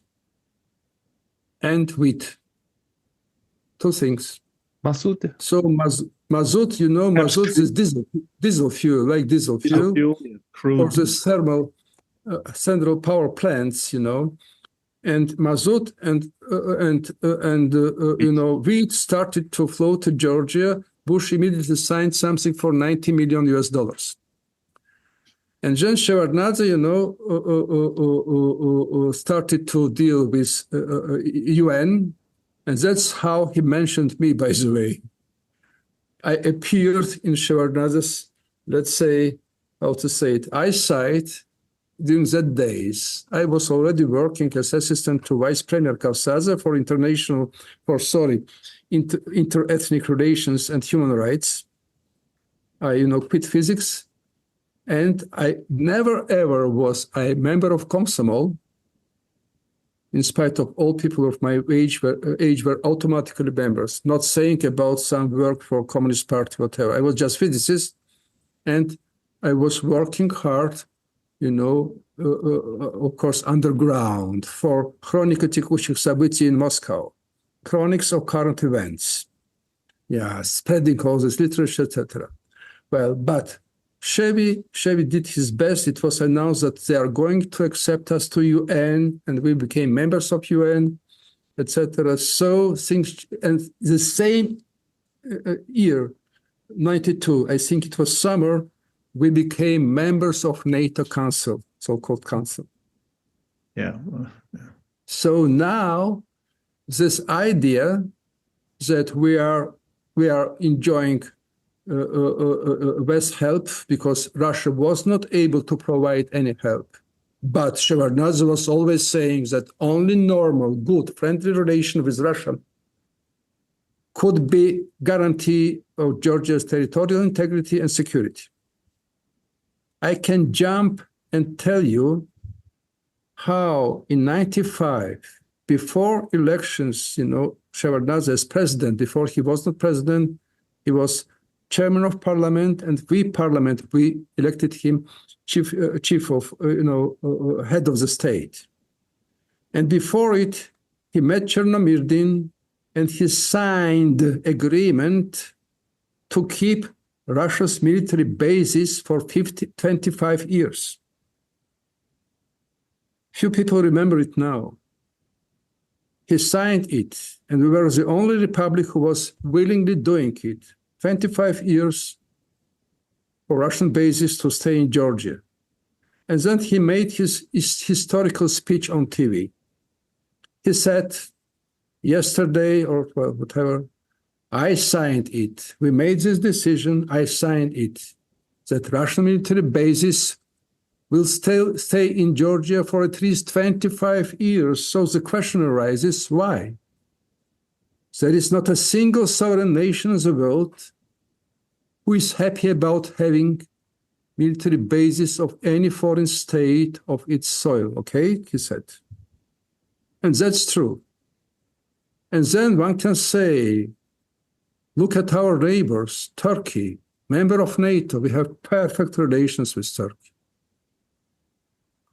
and wheat. 2 things. Mazut? So mazut, mazut is diesel fuel, like diesel fuel. For the thermal central power plants, And mazut and wheat started to flow to Georgia. Bush immediately signed something for $90 million. And then Shevardnadze, started to deal with UN, and that's how he mentioned me, by the way. I appeared in Shevardnadze's, let's say, eyesight. During that days, I was already working as assistant to Vice Premier Kasradze for inter-ethnic relations and human rights. I, quit physics, and I never ever was a member of Komsomol. In spite of all people of my age were automatically members, not saying about some work for Communist Party, whatever. I was just physicist, and I was working hard. Of course, underground for Chronika tekuчих событий in Moscow, chronics of current events. Yeah, spreading all this literature, etc. Well, but Chevy did his best. It was announced that they are going to accept us to UN, and we became members of UN, etc. So things, and the same year, 92, I think it was summer, we became members of NATO Council, so-called Council. Yeah. So now, this idea that we are enjoying West help because Russia was not able to provide any help, but Shevardnadze was always saying that only normal, good, friendly relation with Russia could be guarantee of Georgia's territorial integrity and security. I can jump and tell you how in 95, before elections, Shevardnadze as president, before he was not president, he was chairman of parliament, and we elected him chief of, head of the state. And before it, he met Chernomyrdin, and he signed agreement to keep Russia's military bases for 25 years. Few people remember it now. He signed it, and we were the only republic who was willingly doing it. 25 years for Russian bases to stay in Georgia. And then he made his historical speech on TV. He said yesterday, or whatever, I signed it. We made this decision, I signed it, that Russian military bases will stay in Georgia for at least 25 years. So the question arises, why? There is not a single sovereign nation in the world who is happy about having military bases of any foreign state of its soil, okay, he said. And that's true. And then one can say, look at our neighbors, Turkey, member of NATO, we have perfect relations with Turkey.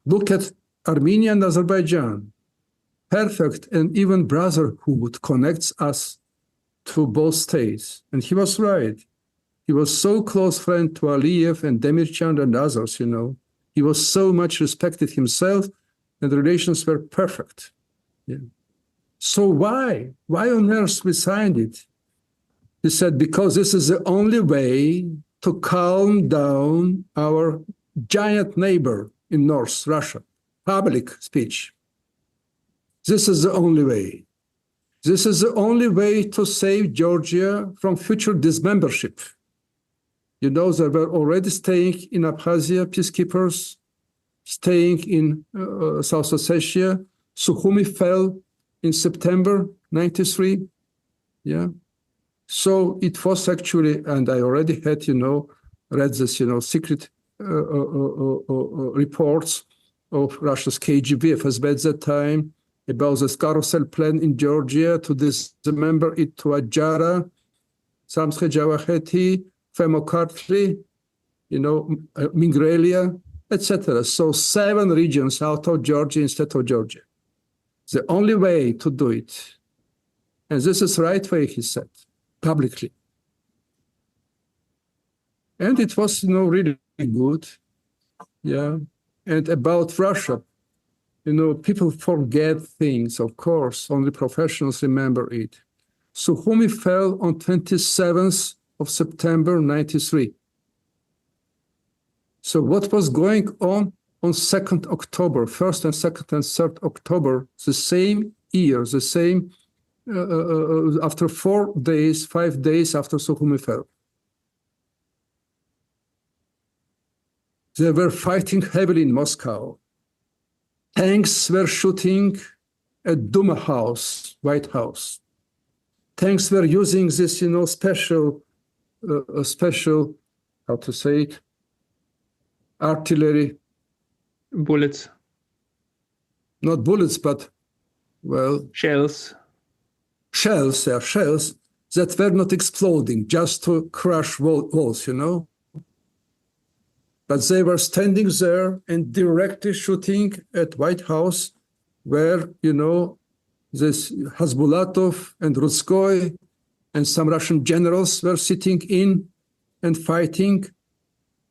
Look at Armenia and Azerbaijan, perfect and even brotherhood connects us to both states. And he was right. He was so close friend to Aliyev and Demirchand and others, He was so much respected himself, and the relations were perfect. Yeah. So why? Why on earth we signed it? He said, because this is the only way to calm down our giant neighbor in North Russia. Public speech. This is the only way. This is the only way to save Georgia from future dismembership. They were already staying in Abkhazia, peacekeepers, staying in South Ossetia. Sukhumi fell in September 93. Yeah. So it was actually, and I already had, read this, secret reports of Russia's KGB, FSB at that time, about this carousel plan in Georgia to dismember it to Adjara, Samskhe Javakheti, Femokartli, Mingrelia, etc. So 7 regions out of Georgia instead of Georgia. The only way to do it, and this is the right way, he said, publicly. And it was, really good. Yeah. And about Russia, people forget things, of course, only professionals remember it. Sukhumi fell on 27th of September 93. So what was going on 2nd October, 1st and 2nd and 3rd October, the same year, the same, after 5 days after Sukhumi fell. They were fighting heavily in Moscow. Tanks were shooting at Duma House, White House. Tanks were using this, special, how to say it, artillery. Bullets. Not bullets, but, Shells. Shells that were not exploding, just to crush walls, But they were standing there and directly shooting at White House, where, this Hasbulatov and Rudskoy and some Russian generals were sitting in and fighting.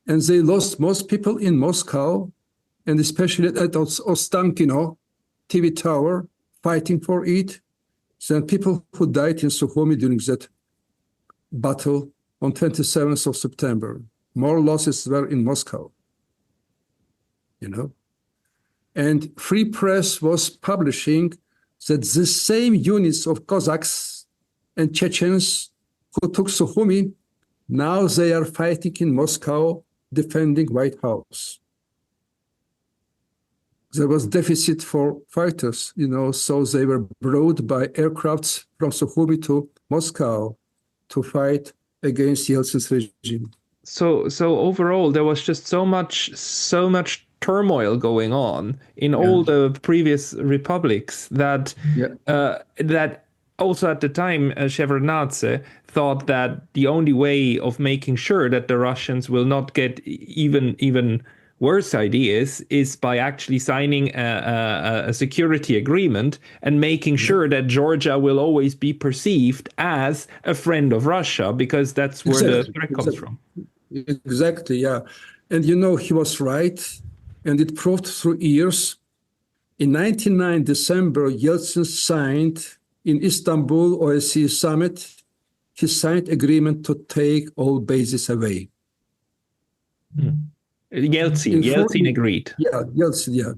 And they lost most people in Moscow, and especially at Ostankino TV tower, fighting for it. Then people who died in Sukhumi during that battle on 27th of September. More losses were in Moscow, And Free Press was publishing that the same units of Cossacks and Chechens who took Sukhumi, now they are fighting in Moscow, defending White House. There was deficit for fighters, so they were brought by aircrafts from Sukhumi to Moscow to fight against Yeltsin's regime. So overall, there was just so much turmoil going on in all the previous republics that that also at the time Shevardnadze thought that the only way of making sure that the Russians will not get even worse ideas is by actually signing a security agreement and making sure that Georgia will always be perceived as a friend of Russia, because that's where the threat comes from. Exactly, yeah. And you know, he was right, and it proved through years. In 1999 December, Yeltsin signed in Istanbul OSCE summit, he signed agreement to take all bases away. Yeltsin agreed. Yeah, Yeltsin, yeah.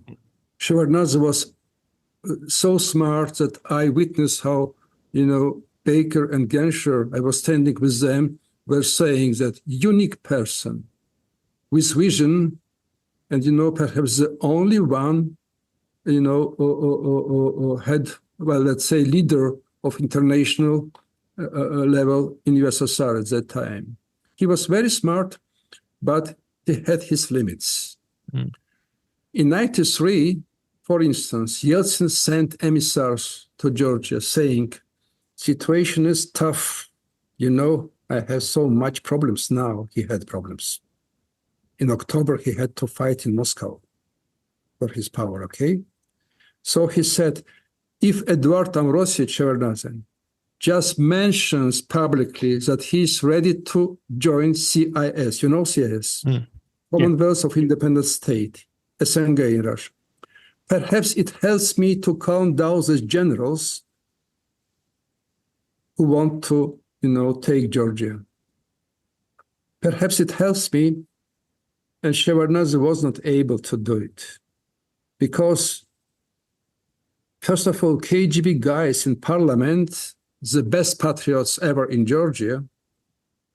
Shevardnadze was so smart that I witnessed how, you know, Baker and Genscher, I was standing with them, were saying that unique person with vision, and, you know, perhaps the only one, you know, had, well, let's say, leader of international level in USSR at that time. He was very smart, but he had his limits. In 93, for instance, Yeltsin sent emissaries to Georgia saying, situation is tough. You know, I have so much problems now. He had problems. In October, he had to fight in Moscow for his power, okay? So he said, if Eduard Shevardnadze just mentions publicly that he's ready to join CIS, you know CIS, Commonwealth of Independent State, SNG in Russia, perhaps it helps me to calm down the generals who want to, you know, take Georgia. Perhaps it helps me, and Shevardnadze was not able to do it because, first of all, KGB guys in parliament, the best patriots ever in Georgia,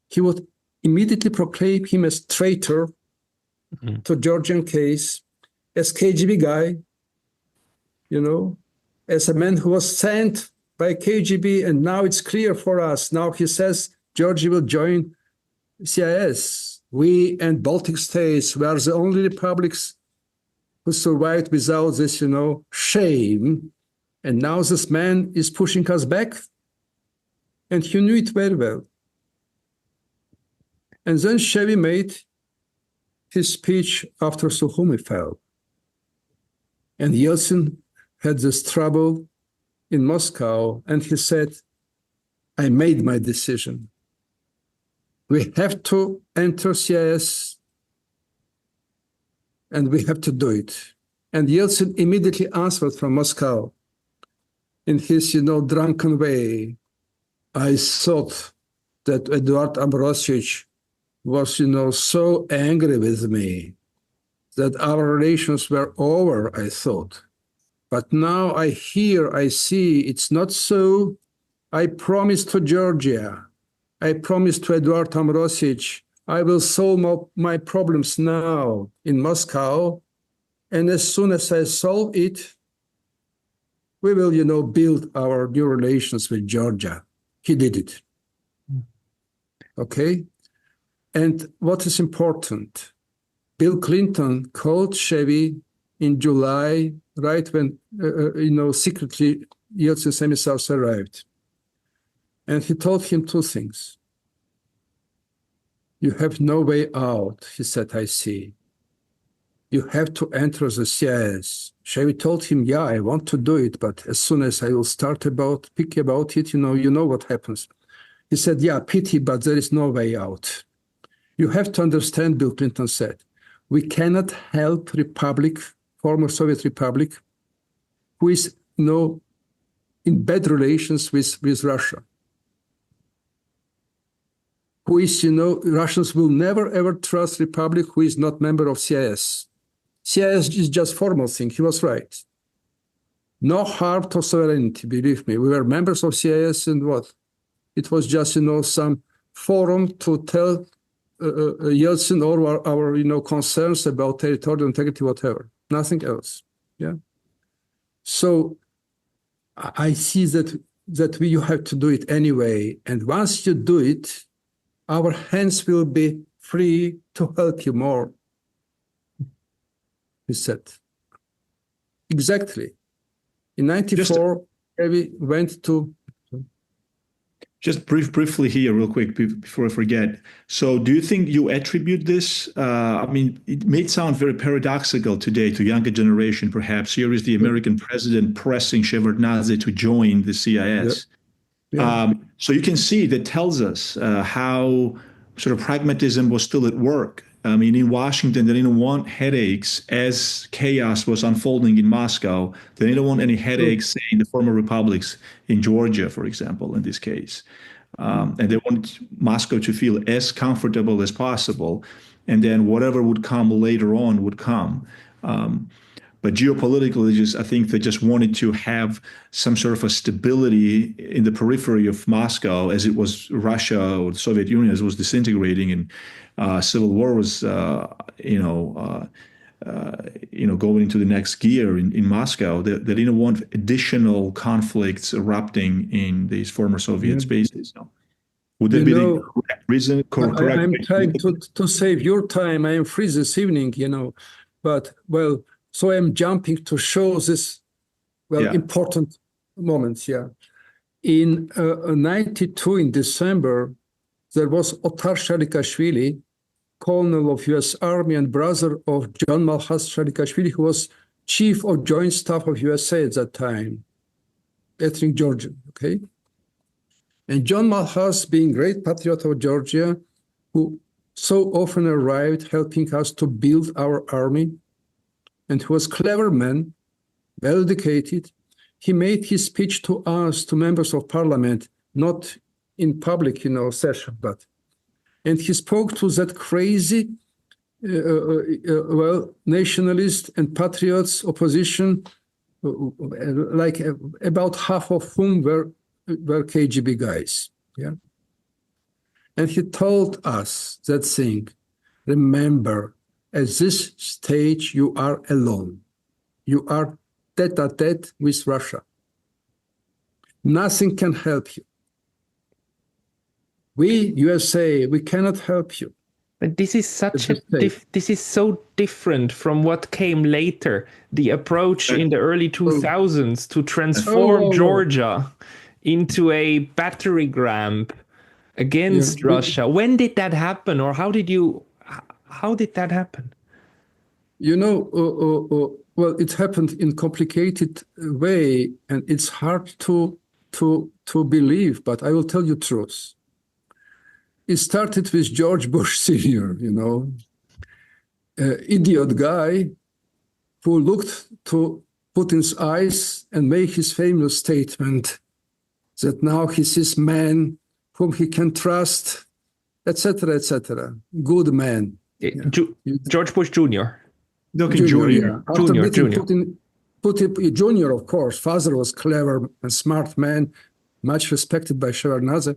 he would immediately proclaim him as traitor to Georgian case, as KGB guy, you know, as a man who was sent by KGB, and now it's clear for us. Now he says Georgia will join CIS. We and Baltic states were the only republics who survived without this, you know, shame. And now this man is pushing us back. And he knew it very well. And then Chevy made his speech after Sukhumi fell. And Yeltsin had this trouble in Moscow, and he said, I made my decision. We have to enter CIS, and we have to do it. And Yeltsin immediately answered from Moscow in his, you know, drunken way. I thought that Eduard Ambrosich was, you know, so angry with me that our relations were over, I thought. But now I hear, I see it's not so. I promised to Georgia, I promised to Eduard Ambrosich, I will solve my problems now in Moscow. And as soon as I solve it, we will, you know, build our new relations with Georgia. He did it. Okay? And what is important, Bill Clinton called Chevy in July, right when, you know, secretly Yeltsin's emissaries arrived. And he told him two things. You have no way out, he said, I see. You have to enter the CIS. Chevy told him, yeah, I want to do it, but as soon as I will start pick about it, you know what happens. He said, yeah, pity, but there is no way out. You have to understand, Bill Clinton said, we cannot help republic, former Soviet republic, who is, you know, in bad relations with Russia. Who is, you know, Russians will never ever trust republic who is not member of CIS. CIS is just formal thing. He was right. No harm to sovereignty, believe me. We were members of CIS, and what? It was just, you know, some forum to tell Yeltsin all our, you know, concerns about territorial integrity, whatever. Nothing else. Yeah. So I see that you have to do it anyway. And once you do it, our hands will be free to help you more. he said. Exactly. In 94, we went to... Just briefly here, real quick, before I forget. So do you think you attribute this? I mean, it may sound very paradoxical today to younger generation, perhaps. Here is the American president pressing Shevardnadze to join the CIS. Yeah. So you can see that tells us how sort of pragmatism was still at work. I mean, in Washington, they didn't want headaches as chaos was unfolding in Moscow. They didn't want any headaches, say, in the former republics in Georgia, for example, in this case. And they wanted Moscow to feel as comfortable as possible. And then whatever would come later on would come. But geopolitically, I think they just wanted to have some sort of a stability in the periphery of Moscow, as it was Russia or the Soviet Union as it was disintegrating, and civil war was, going into the next gear in Moscow. They didn't want additional conflicts erupting in these former Soviet spaces. No. Would that be the correct reason? Correct. I'm trying to save your time. I am free this evening, but well. So I'm jumping to show this, important moments. Yeah, in '92 in December, there was Otar Shalikashvili, colonel of U.S. Army and brother of John Malchus Shalikashvili, who was chief of Joint Staff of USA at that time, ethnic Georgian. Okay, and John Malchus, being great patriot of Georgia, who so often arrived helping us to build our army, and who was a clever man, well educated, he made his speech to us, to members of parliament, not in public, session, and he spoke to that crazy, nationalist and patriots opposition, like about half of whom were KGB guys, yeah. And he told us that thing, remember, at this stage, you are alone. You are tête-à-tête with Russia. Nothing can help you. We, USA, we cannot help you. But this is this is so different from what came later. The approach in the early 2000s to transform Georgia into a battering ram against Russia. When did that happen, or how did that happen? Well, it happened in complicated way, and it's hard to believe, but I will tell you truth. It started with George Bush Sr., idiot guy who looked to Putin's eyes and made his famous statement that now he sees man whom he can trust, etc., etc. Good man. George Bush Jr. Jr. Yeah. After meeting Putin Jr., of course, father was clever and smart man, much respected by Shevardnadze,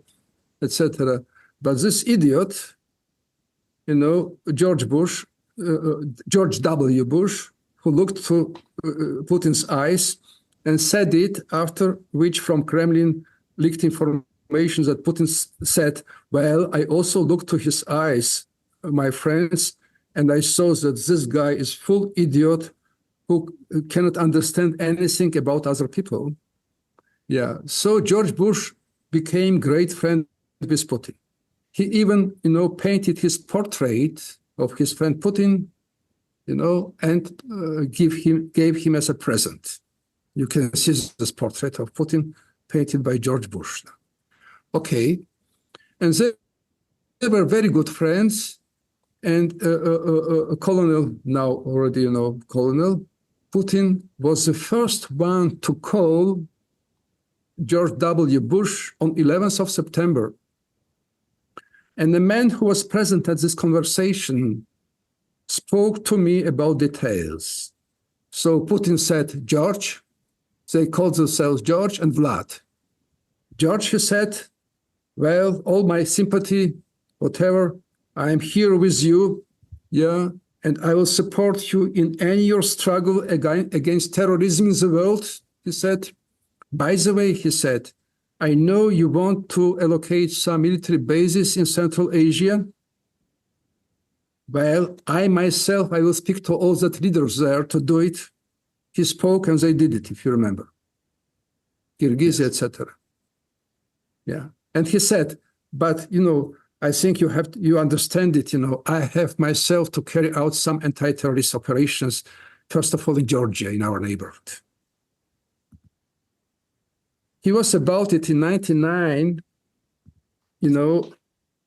etc. But this idiot, George W. Bush, who looked to Putin's eyes and said it, after which from Kremlin leaked information that Putin said, well, I also looked to his eyes, my friends, and I saw that this guy is full idiot who cannot understand anything about other people. Yeah, so George Bush became great friend with Putin. He even, painted his portrait of his friend Putin, and gave him as a present. You can see this portrait of Putin painted by George Bush. Okay, and they were very good friends. And a colonel, now already, Colonel Putin was the first one to call George W. Bush on 11th of September. And the man who was present at this conversation spoke to me about details. So Putin said, George, they called themselves George and Vlad. George, he said, well, all my sympathy, whatever, I'm here with you, and I will support you in any your struggle against terrorism in the world, he said. By the way, he said, I know you want to allocate some military bases in Central Asia, Well, I myself, I will speak to all the leaders there to do it. He spoke and they did it, if you remember. Kyrgyz, etc. Yeah. And he said, but, I think you understand it, I have myself to carry out some anti-terrorist operations, first of all in Georgia, in our neighborhood. He was about it in 1999,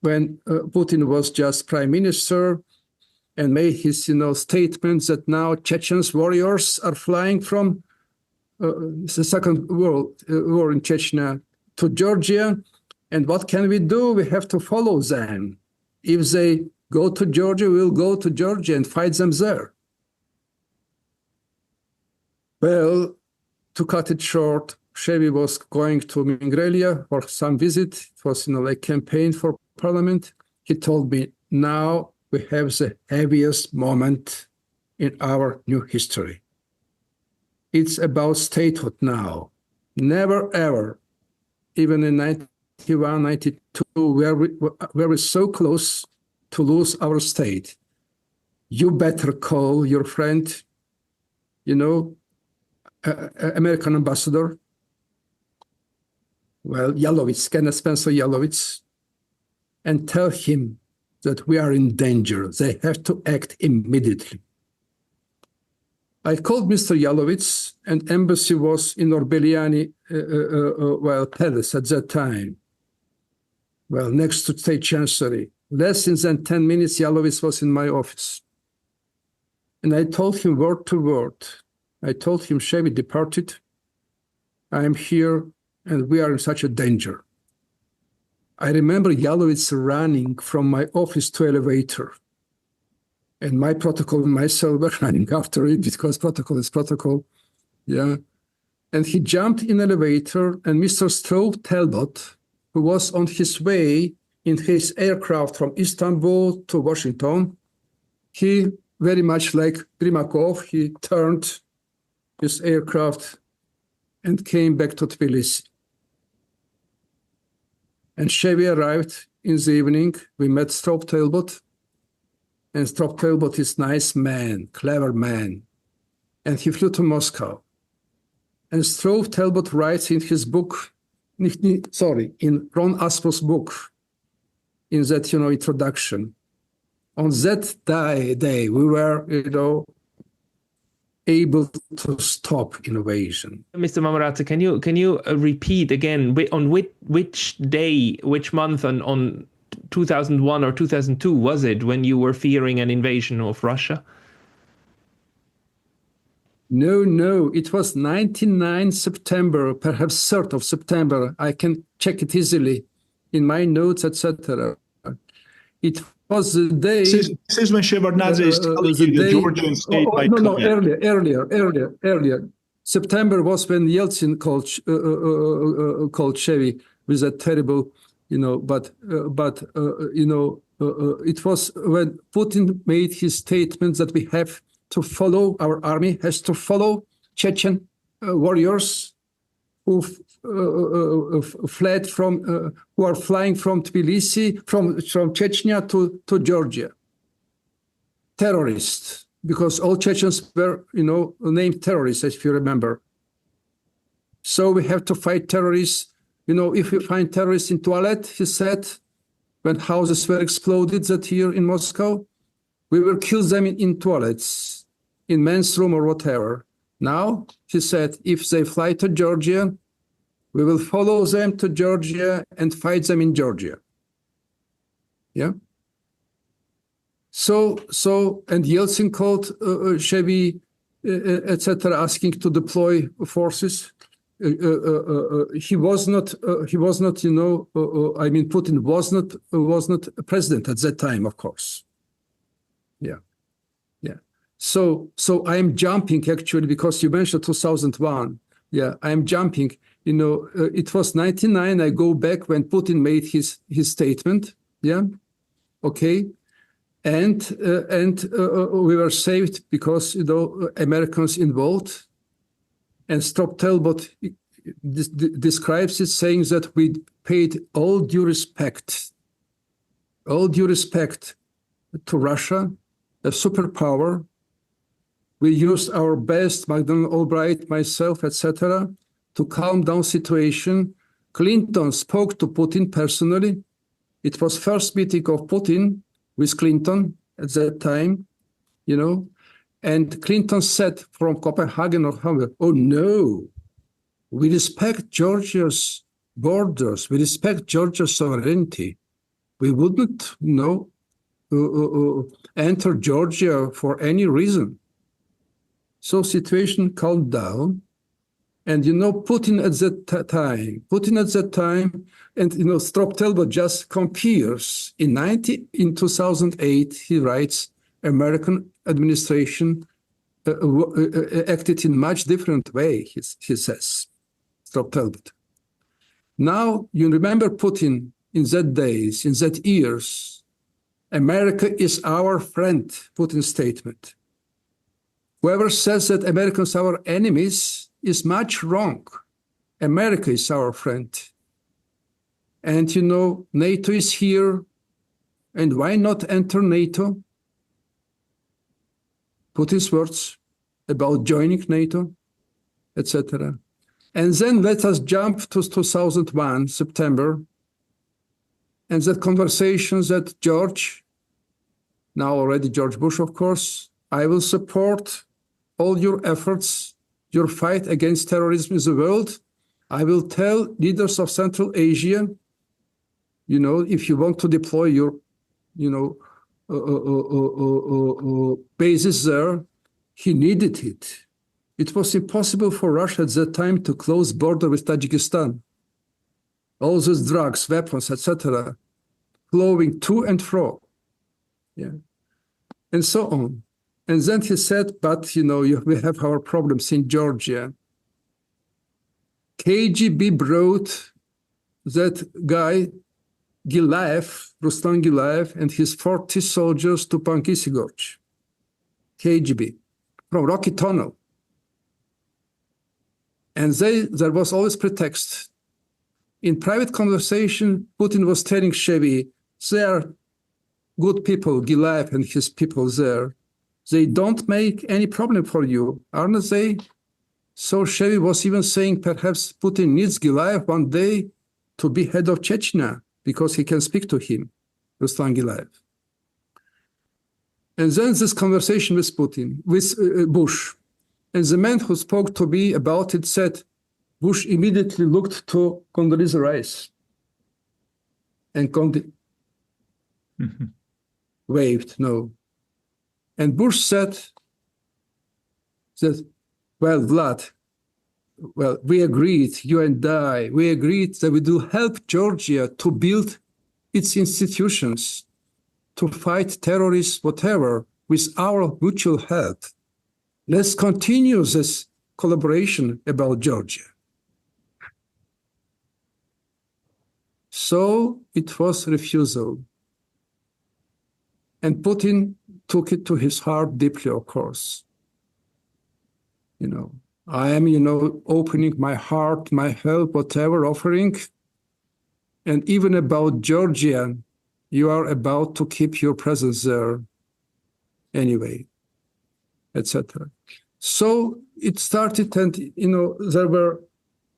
when Putin was just prime minister and made his, statements that now Chechen warriors are flying from the Second World War in Chechnya to Georgia. And what can we do? We have to follow them. If they go to Georgia, we'll go to Georgia and fight them there. Well, to cut it short, Chevy was going to Mingrelia for some visit. It was, like campaign for parliament. He told me, now we have the heaviest moment in our new history. It's about statehood now. Never ever, even in 91, 92, where we're so close to lose our state. You better call your friend, American ambassador, Yalowitz, Kenneth Spencer Yalowitz, and tell him that we are in danger. They have to act immediately. I called Mr. Yalowitz, and embassy was in Orbeliani, palace at that time. Well, next to State Chancellery. Less than 10 minutes, Yalowitz was in my office. And I told him word to word. I told him, Chevy departed. I am here, and we are in such a danger. I remember Yalowitz running from my office to elevator. And my protocol and myself were running after it because protocol is protocol. Yeah. And he jumped in elevator, and Mr. Stroh Talbot, who was on his way in his aircraft from Istanbul to Washington, he, very much like Primakov, he turned his aircraft and came back to Tbilisi. And Chevy arrived in the evening. We met Stroh Talbot. And Stroh Talbot is nice man, clever man. And he flew to Moscow. And Stroh Talbot writes in his book, in Ron Aspo's book, in that, introduction, on that day we were, able to stop invasion. Mr. Mamradze, can you repeat again on which day, which month on 2001 or 2002 was it when you were fearing an invasion of Russia? No, it was 99 September, perhaps 3rd of September. I can check it easily in my notes, etc. It was the day... This is when Shevardnadze is telling you the Georgian state by earlier. September was when Yeltsin called Chevy with that terrible, it was when Putin made his statement that we have to follow, our army has to follow Chechen warriors who fled from, who are flying from Tbilisi, from Chechnya to Georgia. Terrorists, because all Chechens were, named terrorists, if you remember. So we have to fight terrorists. If we find terrorists in toilet, he said, when houses were exploded that year in Moscow, we will kill them in toilets, in men's room or whatever. Now, he said, if they fly to Georgia, we will follow them to Georgia and fight them in Georgia. Yeah. So, and Yeltsin called Chevy, etc., asking to deploy forces. He was not, Putin was not a president at that time, of course. Yeah. So I'm jumping actually because you mentioned 2001. Yeah, I'm jumping. It was 99. I go back when Putin made his statement. Yeah, okay, and we were saved because Americans involved. And Stroh Talbot describes it saying that we paid all due respect to Russia, a superpower. We used our best, Magdalene Albright, myself, etc., to calm down situation. Clinton spoke to Putin personally. It was first meeting of Putin with Clinton at that time, and Clinton said from Copenhagen or Hamburg, oh no, we respect Georgia's borders, we respect Georgia's sovereignty. We wouldn't, enter Georgia for any reason. So situation calmed down. And Putin at that time, and Strop Talbot just compares. In 2008, he writes, American administration acted in much different way, he says, Strop Talbot. Now, you remember Putin in that days, in that years, America is our friend, Putin's statement. Whoever says that Americans are our enemies is much wrong. America is our friend. And NATO is here. And why not enter NATO? Putin's words about joining NATO, etc. And then let us jump to 2001, September. And that conversation that George, now already George Bush, of course, I will support all your efforts, your fight against terrorism in the world. I will tell leaders of Central Asia, if you want to deploy your, bases there, he needed it. It was impossible for Russia at that time to close border with Tajikistan. All those drugs, weapons, etc., flowing to and fro, and so on. And then he said, but, we have our problems in Georgia. KGB brought that guy, Ruslan Gilaev, and his 40 soldiers to Pankisi Gorge. KGB, from Rocky Tunnel. And there was always pretext. In private conversation, Putin was telling Chevy, they are good people, Gilaev and his people there. They don't make any problem for you, aren't they? So Chevy was even saying perhaps Putin needs Gilaev one day to be head of Chechnya because he can speak to him, Ruslan Gilaev. And then this conversation with Putin, with Bush. And the man who spoke to me about it said, Bush immediately looked to Condoleezza Rice. And waved, no. And Bush said that, well, Vlad, we agreed, you and I, we agreed that we do help Georgia to build its institutions, to fight terrorists, whatever, with our mutual help. Let's continue this collaboration about Georgia. So it was refusal. And Putin took it to his heart deeply, of course. I am, opening my heart, my help, whatever, offering. And even about Georgia, you are about to keep your presence there anyway, etc. So it started, and, there were,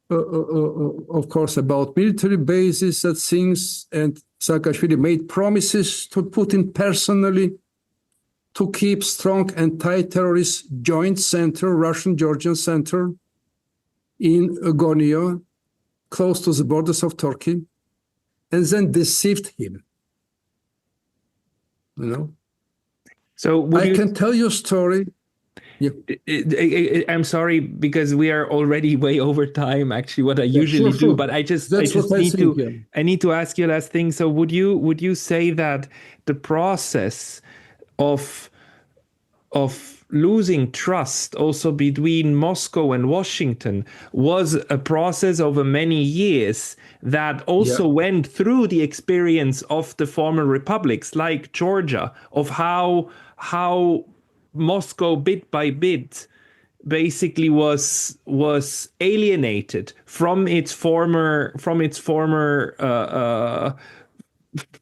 of course, about military bases, that things, and Saakashvili made promises to Putin personally to keep strong anti-terrorist joint center, Russian-Georgian center in Gonia, close to the borders of Turkey, and then deceived him. So I can tell you a story. Yeah. I'm sorry, because we are already way over time, actually, what I usually do, but I just need to ask you last thing. So would you say that the process of losing trust also between Moscow and Washington was a process over many years that also went through the experience of the former republics like Georgia, of how Moscow bit by bit basically was alienated from its former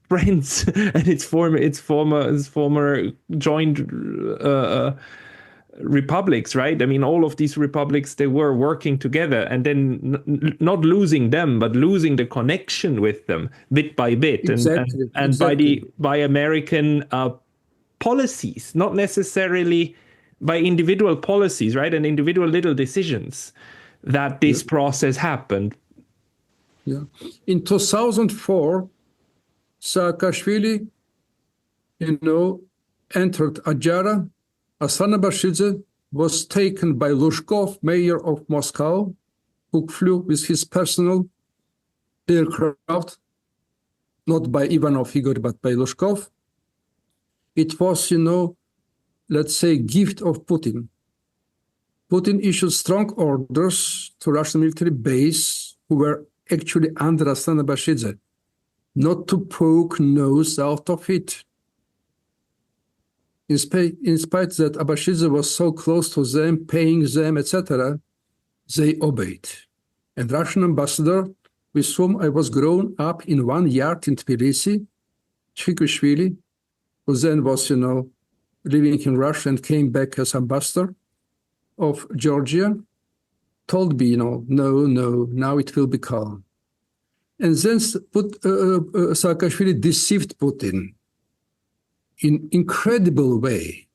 friends and its former joined republics, right? I mean, all of these republics, they were working together, and then not losing them, but losing the connection with them bit by bit, Exactly. and by American policies, not necessarily by individual policies, right, and individual little decisions, that this process happened. Yeah. In 2004, Saakashvili, entered Ajara. Aslanabashidze was taken by Lushkov, mayor of Moscow, who flew with his personal aircraft, not by Ivanov Igor, but by Lushkov. It was, let's say, gift of Putin. Putin issued strong orders to Russian military base who were actually under Aslanabashidze, not to poke nose out of it. In spite that Abashidze was so close to them, paying them, etc., they obeyed. And Russian ambassador, with whom I was grown up in one yard in Tbilisi, Chikishvili, who then was, living in Russia and came back as ambassador of Georgia, told me, no, now it will be calm. And then Saakashvili deceived Putin in incredible way.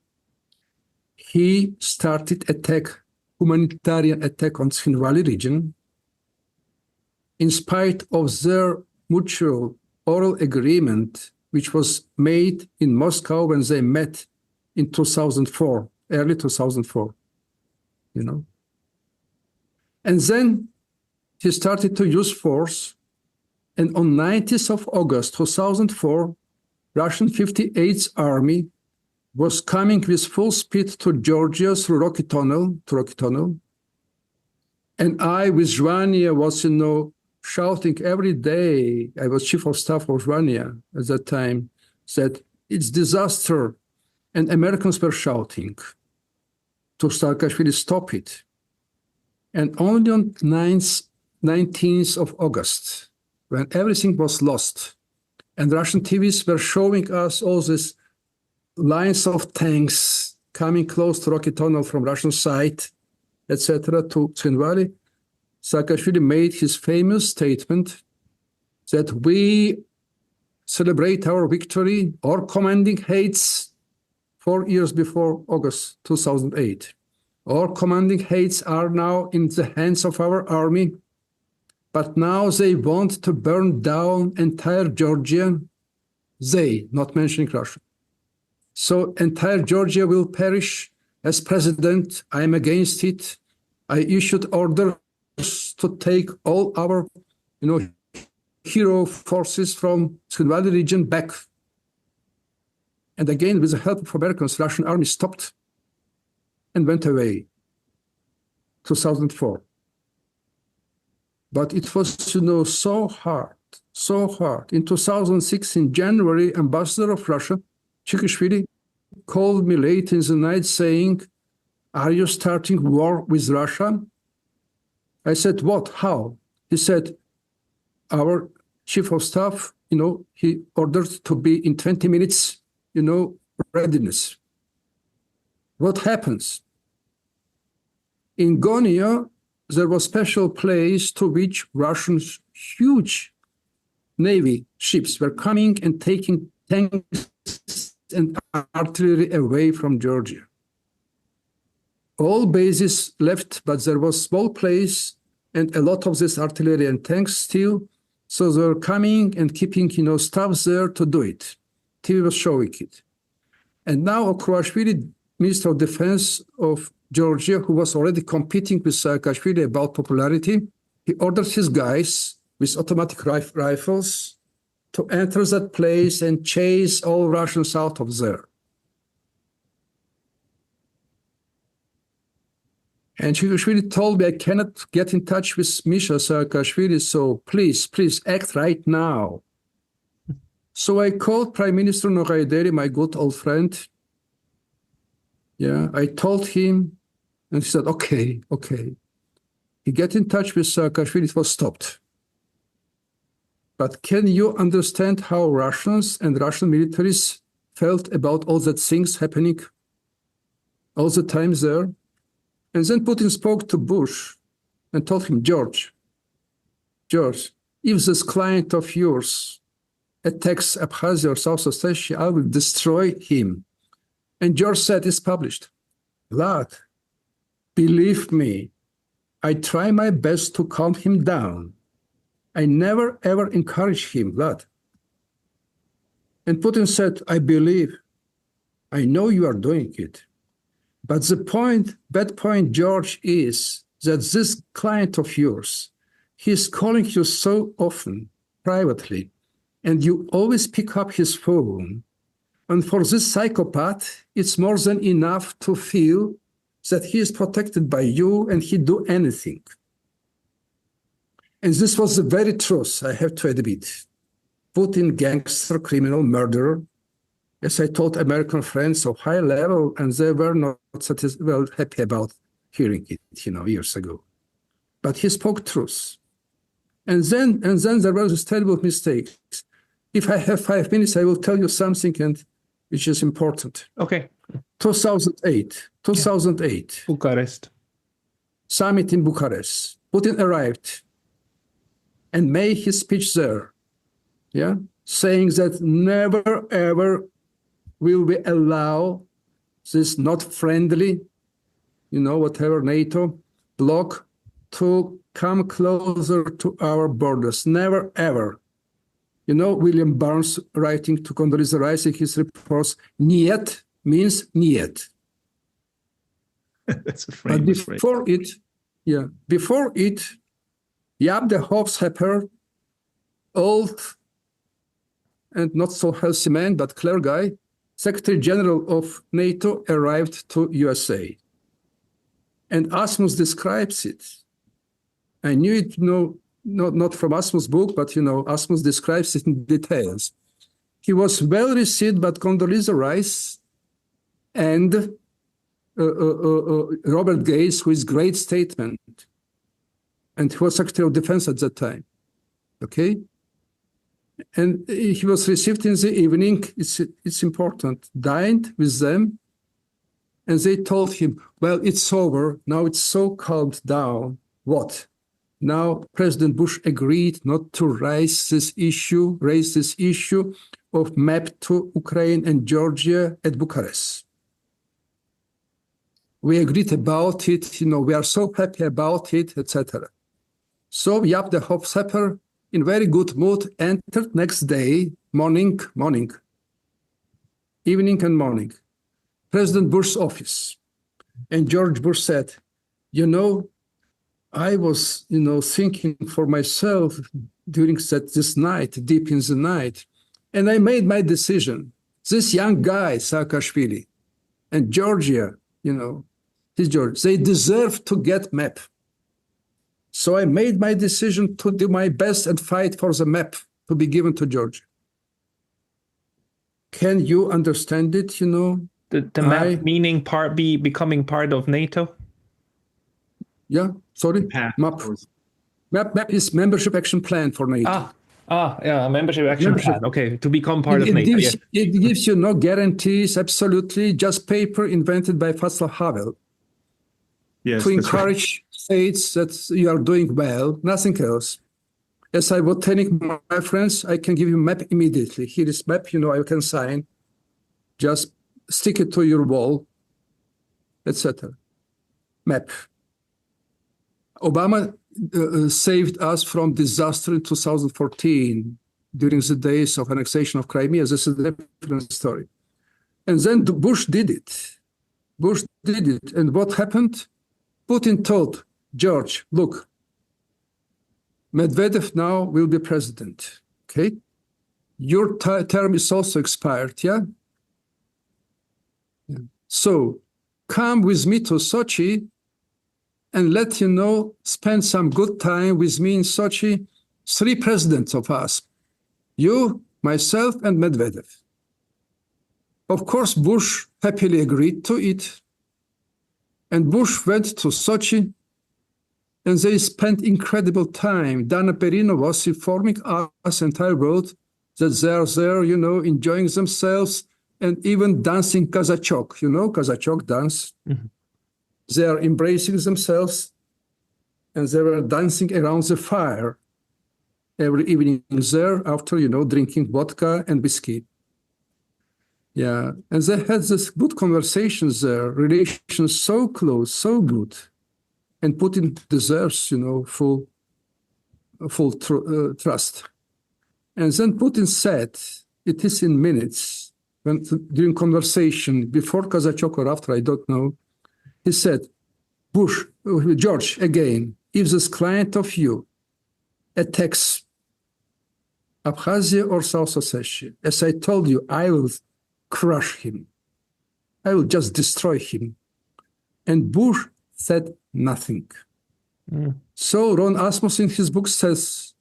He started humanitarian attack on Tskhinvali region. In spite of their mutual oral agreement, which was made in Moscow when they met in 2004, early 2004, And then he started to use force. And on 19th of August 2004, Russian 58th Army was coming with full speed to Georgia through Rocky Tunnel. And I, with Zhvania, was, shouting every day. I was chief of staff of Zhvania at that time, said, it's disaster. And Americans were shouting to Saakashvili, stop it. And only on 19th of August, when everything was lost, and Russian TVs were showing us all these lines of tanks coming close to Rocky Tunnel from Russian side, etc., to Tskhinvali, Saakashvili made his famous statement that we celebrate our victory. Our commanding heights 4 years before August 2008. Our commanding heights are now in the hands of our army, but now they want to burn down entire Georgia. They, not mentioning Russia. So entire Georgia will perish. As president, I am against it. I issued orders to take all our, hero forces from Tskhinvali region back. And again, with the help of Americans, Russian army stopped and went away. 2004. But it was, so hard. In 2006, in January, ambassador of Russia, Chikishvili, called me late in the night saying, are you starting war with Russia? I said, what? How? He said, our chief of staff, he ordered to be in 20 minutes, readiness. What happens? In Gonia, there was special place to which Russians' huge Navy ships were coming and taking tanks and artillery away from Georgia. All bases left, but there was small place and a lot of this artillery and tanks still. So they were coming and keeping, staff there to do it. TV was showing it. And now Okruashvili, Minister of Defense of Georgia, who was already competing with Saakashvili about popularity, he ordered his guys with automatic rifles to enter that place and chase all Russians out of there. And Chikishvili told me, I cannot get in touch with Misha Saakashvili, so please act right now. So I called Prime Minister Nogayderi, my good old friend. Yeah, I told him, and he said, okay. He got in touch with Saakashvili, it was stopped. But can you understand how Russians and Russian militaries felt about all that things happening all the time there? And then Putin spoke to Bush and told him, George, if this client of yours attacks Abkhazia or South Ossetia, I will destroy him. And George said, it's published. Vlad, believe me, I try my best to calm him down. I never, ever encourage him, Vlad. And Putin said, I believe. I know you are doing it. But the bad point, George, is that this client of yours, he's calling you so often, privately, and you always pick up his phone. And for this psychopath, it's more than enough to feel that he is protected by you and he'd do anything. And this was the very truth, I have to admit. Putin, gangster, criminal, murderer, as I told American friends of high level, and they were not happy about hearing it, years ago. But he spoke truth. And then there was this terrible mistake. If I have 5 minutes, I will tell you something which is important. Okay. 2008. Bucharest. Summit in Bucharest. Putin arrived and made his speech there, saying that never, ever will we allow this not friendly, whatever NATO bloc to come closer to our borders. Never, ever. William Barnes writing to Condoleezza Rice in his reports, niet means niet. That's a But famous before it, Jaap de Hoofdschepper, old and not so healthy man, but clever guy, Secretary General of NATO, arrived to USA. And Asmus describes it. I knew it, not from Asmus' book, but Asmus describes it in details. He was well received by Condoleezza Rice and Robert Gates, who is great statesman, and he was Secretary of Defense at that time. Okay, and he was received in the evening. It's important. Dined with them, and they told him, "Well, it's over now. It's so calmed down. What?" Now, President Bush agreed not to raise this issue of map to Ukraine and Georgia at Bucharest. We agreed about it, we are so happy about it, etc. So Jaap de Hoofdschepper, in very good mood, entered next day, evening and morning, President Bush's office. And George Bush said, I was, thinking for myself during this night, deep in the night, and I made my decision. This young guy, Saakashvili, and Georgia, they deserve to get map. So I made my decision to do my best and fight for the map to be given to Georgia. Can you understand it, The map meaning becoming part of NATO? Yeah, sorry. Map is membership action plan for NATO. Membership action plan. Okay, to become part of NATO. It gives you no guarantees, absolutely, just paper invented by Václav Havel. Yes, to encourage states that you are doing well, nothing else. As I was telling my friends, I can give you a map immediately. Here is map, you can sign. Just stick it to your wall, etc. Map. Obama saved us from disaster in 2014 during the days of annexation of Crimea. This is a different story. And then Bush did it. And what happened? Putin told George, look, Medvedev now will be president, okay? Your term is also expired, yeah? So come with me to Sochi and spend some good time with me in Sochi, 3 presidents of us, you, myself, and Medvedev. Of course, Bush happily agreed to it. And Bush went to Sochi And they spent incredible time. Dana Perino was informing us, and I wrote that they are there, enjoying themselves and even dancing Kazachok, Kazachok dance. Mm-hmm. They are embracing themselves, and they were dancing around the fire every evening there after, drinking vodka and whiskey. Yeah, and they had this good conversations there, relations so close, so good. And Putin deserves, full trust. And then Putin said, it is in minutes, during conversation, before Kazachok or after, I don't know, he said, George, again, if this client of you attacks Abkhazia or South Ossetia, as I told you, I will crush him. I will just destroy him. And Bush said nothing. So Ron Asmus in his book says,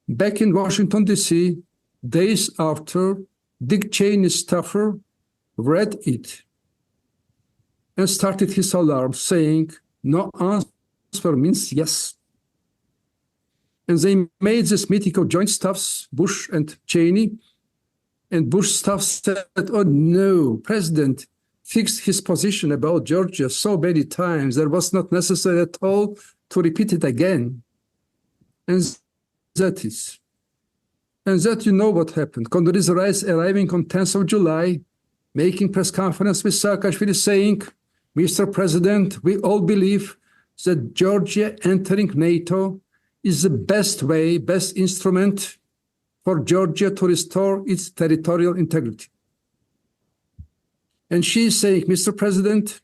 back in Washington, D.C., days after, Dick Cheney's staffer read it and started his alarm saying, no answer means yes. And they made this meeting of joint staffs, Bush and Cheney, and Bush staff said, oh no, President fixed his position about Georgia so many times, there was not necessary at all to repeat it again. And that is. And that you know what happened. Condoleezza Rice arriving on 10th of July, making press conference with Saakashvili saying, Mr. President, we all believe that Georgia entering NATO is the best way, best instrument for Georgia to restore its territorial integrity. And she is saying, Mr. President,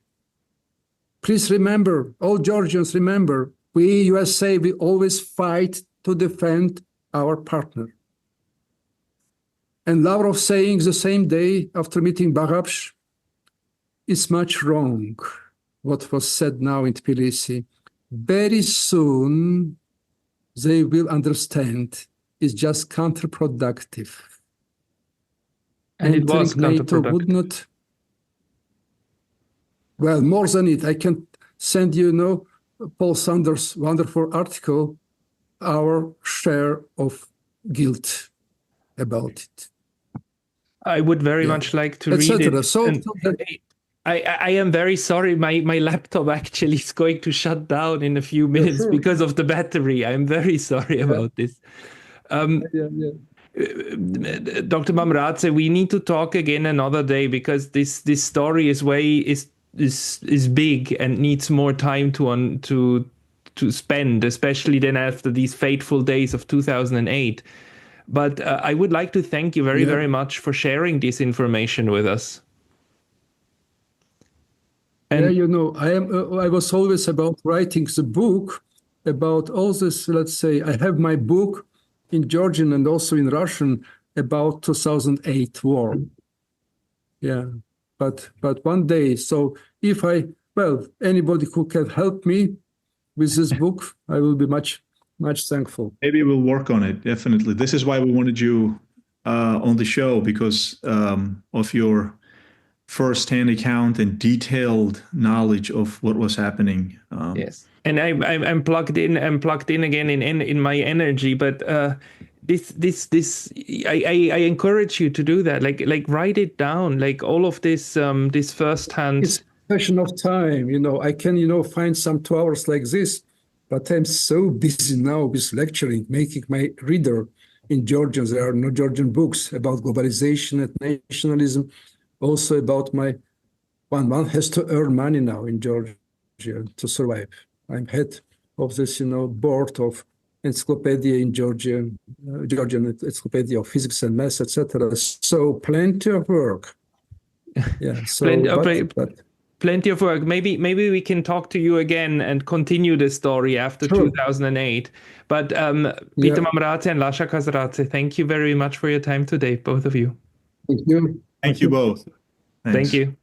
please remember, all Georgians remember, we, USA, we always fight to defend our partner. And Lavrov saying the same day after meeting Bagapsh, it's much wrong what was said now in Tbilisi. Very soon they will understand it's just counterproductive. And it was NATO counterproductive. would not. Well, more than it, I can send you, Paul Sanders' wonderful article, our share of guilt about it. I would very much like to read it. So I am very sorry. My laptop actually is going to shut down in a few minutes because of the battery. I'm very sorry about this. Dr. Mamradze, we need to talk again another day because this story is big and needs more time to spend, especially then after these fateful days of 2008. But I would like to thank you very, very much for sharing this information with us. And I was always about writing the book about all this. Let's say I have my book in Georgian and also in Russian about 2008 war. Yeah, but one day. So if anybody who can help me with this book, I will be much thankful. Maybe we'll work on it. Definitely. This is why we wanted you on the show, because of your first-hand account and detailed knowledge of what was happening. Yes, and I'm plugged in. I'm plugged in again in my energy. But this I encourage you to do that. Like write it down. Like all of this this first-hand. It's a question of time. I can find some 2 hours like this, but I'm so busy now with lecturing, making my reader in Georgian. There are no Georgian books about globalization and nationalism. Also about one has to earn money now in Georgia to survive. I'm head of this, board of encyclopedia in Georgian encyclopedia of physics and maths, etc. So plenty of work. Yeah. So plenty of work. Maybe we can talk to you again and continue the story after 2008. But Peter Mamradze and Lasha Kasradze, thank you very much for your time today, both of you. Thank you. Thank you both. Thanks. Thank you.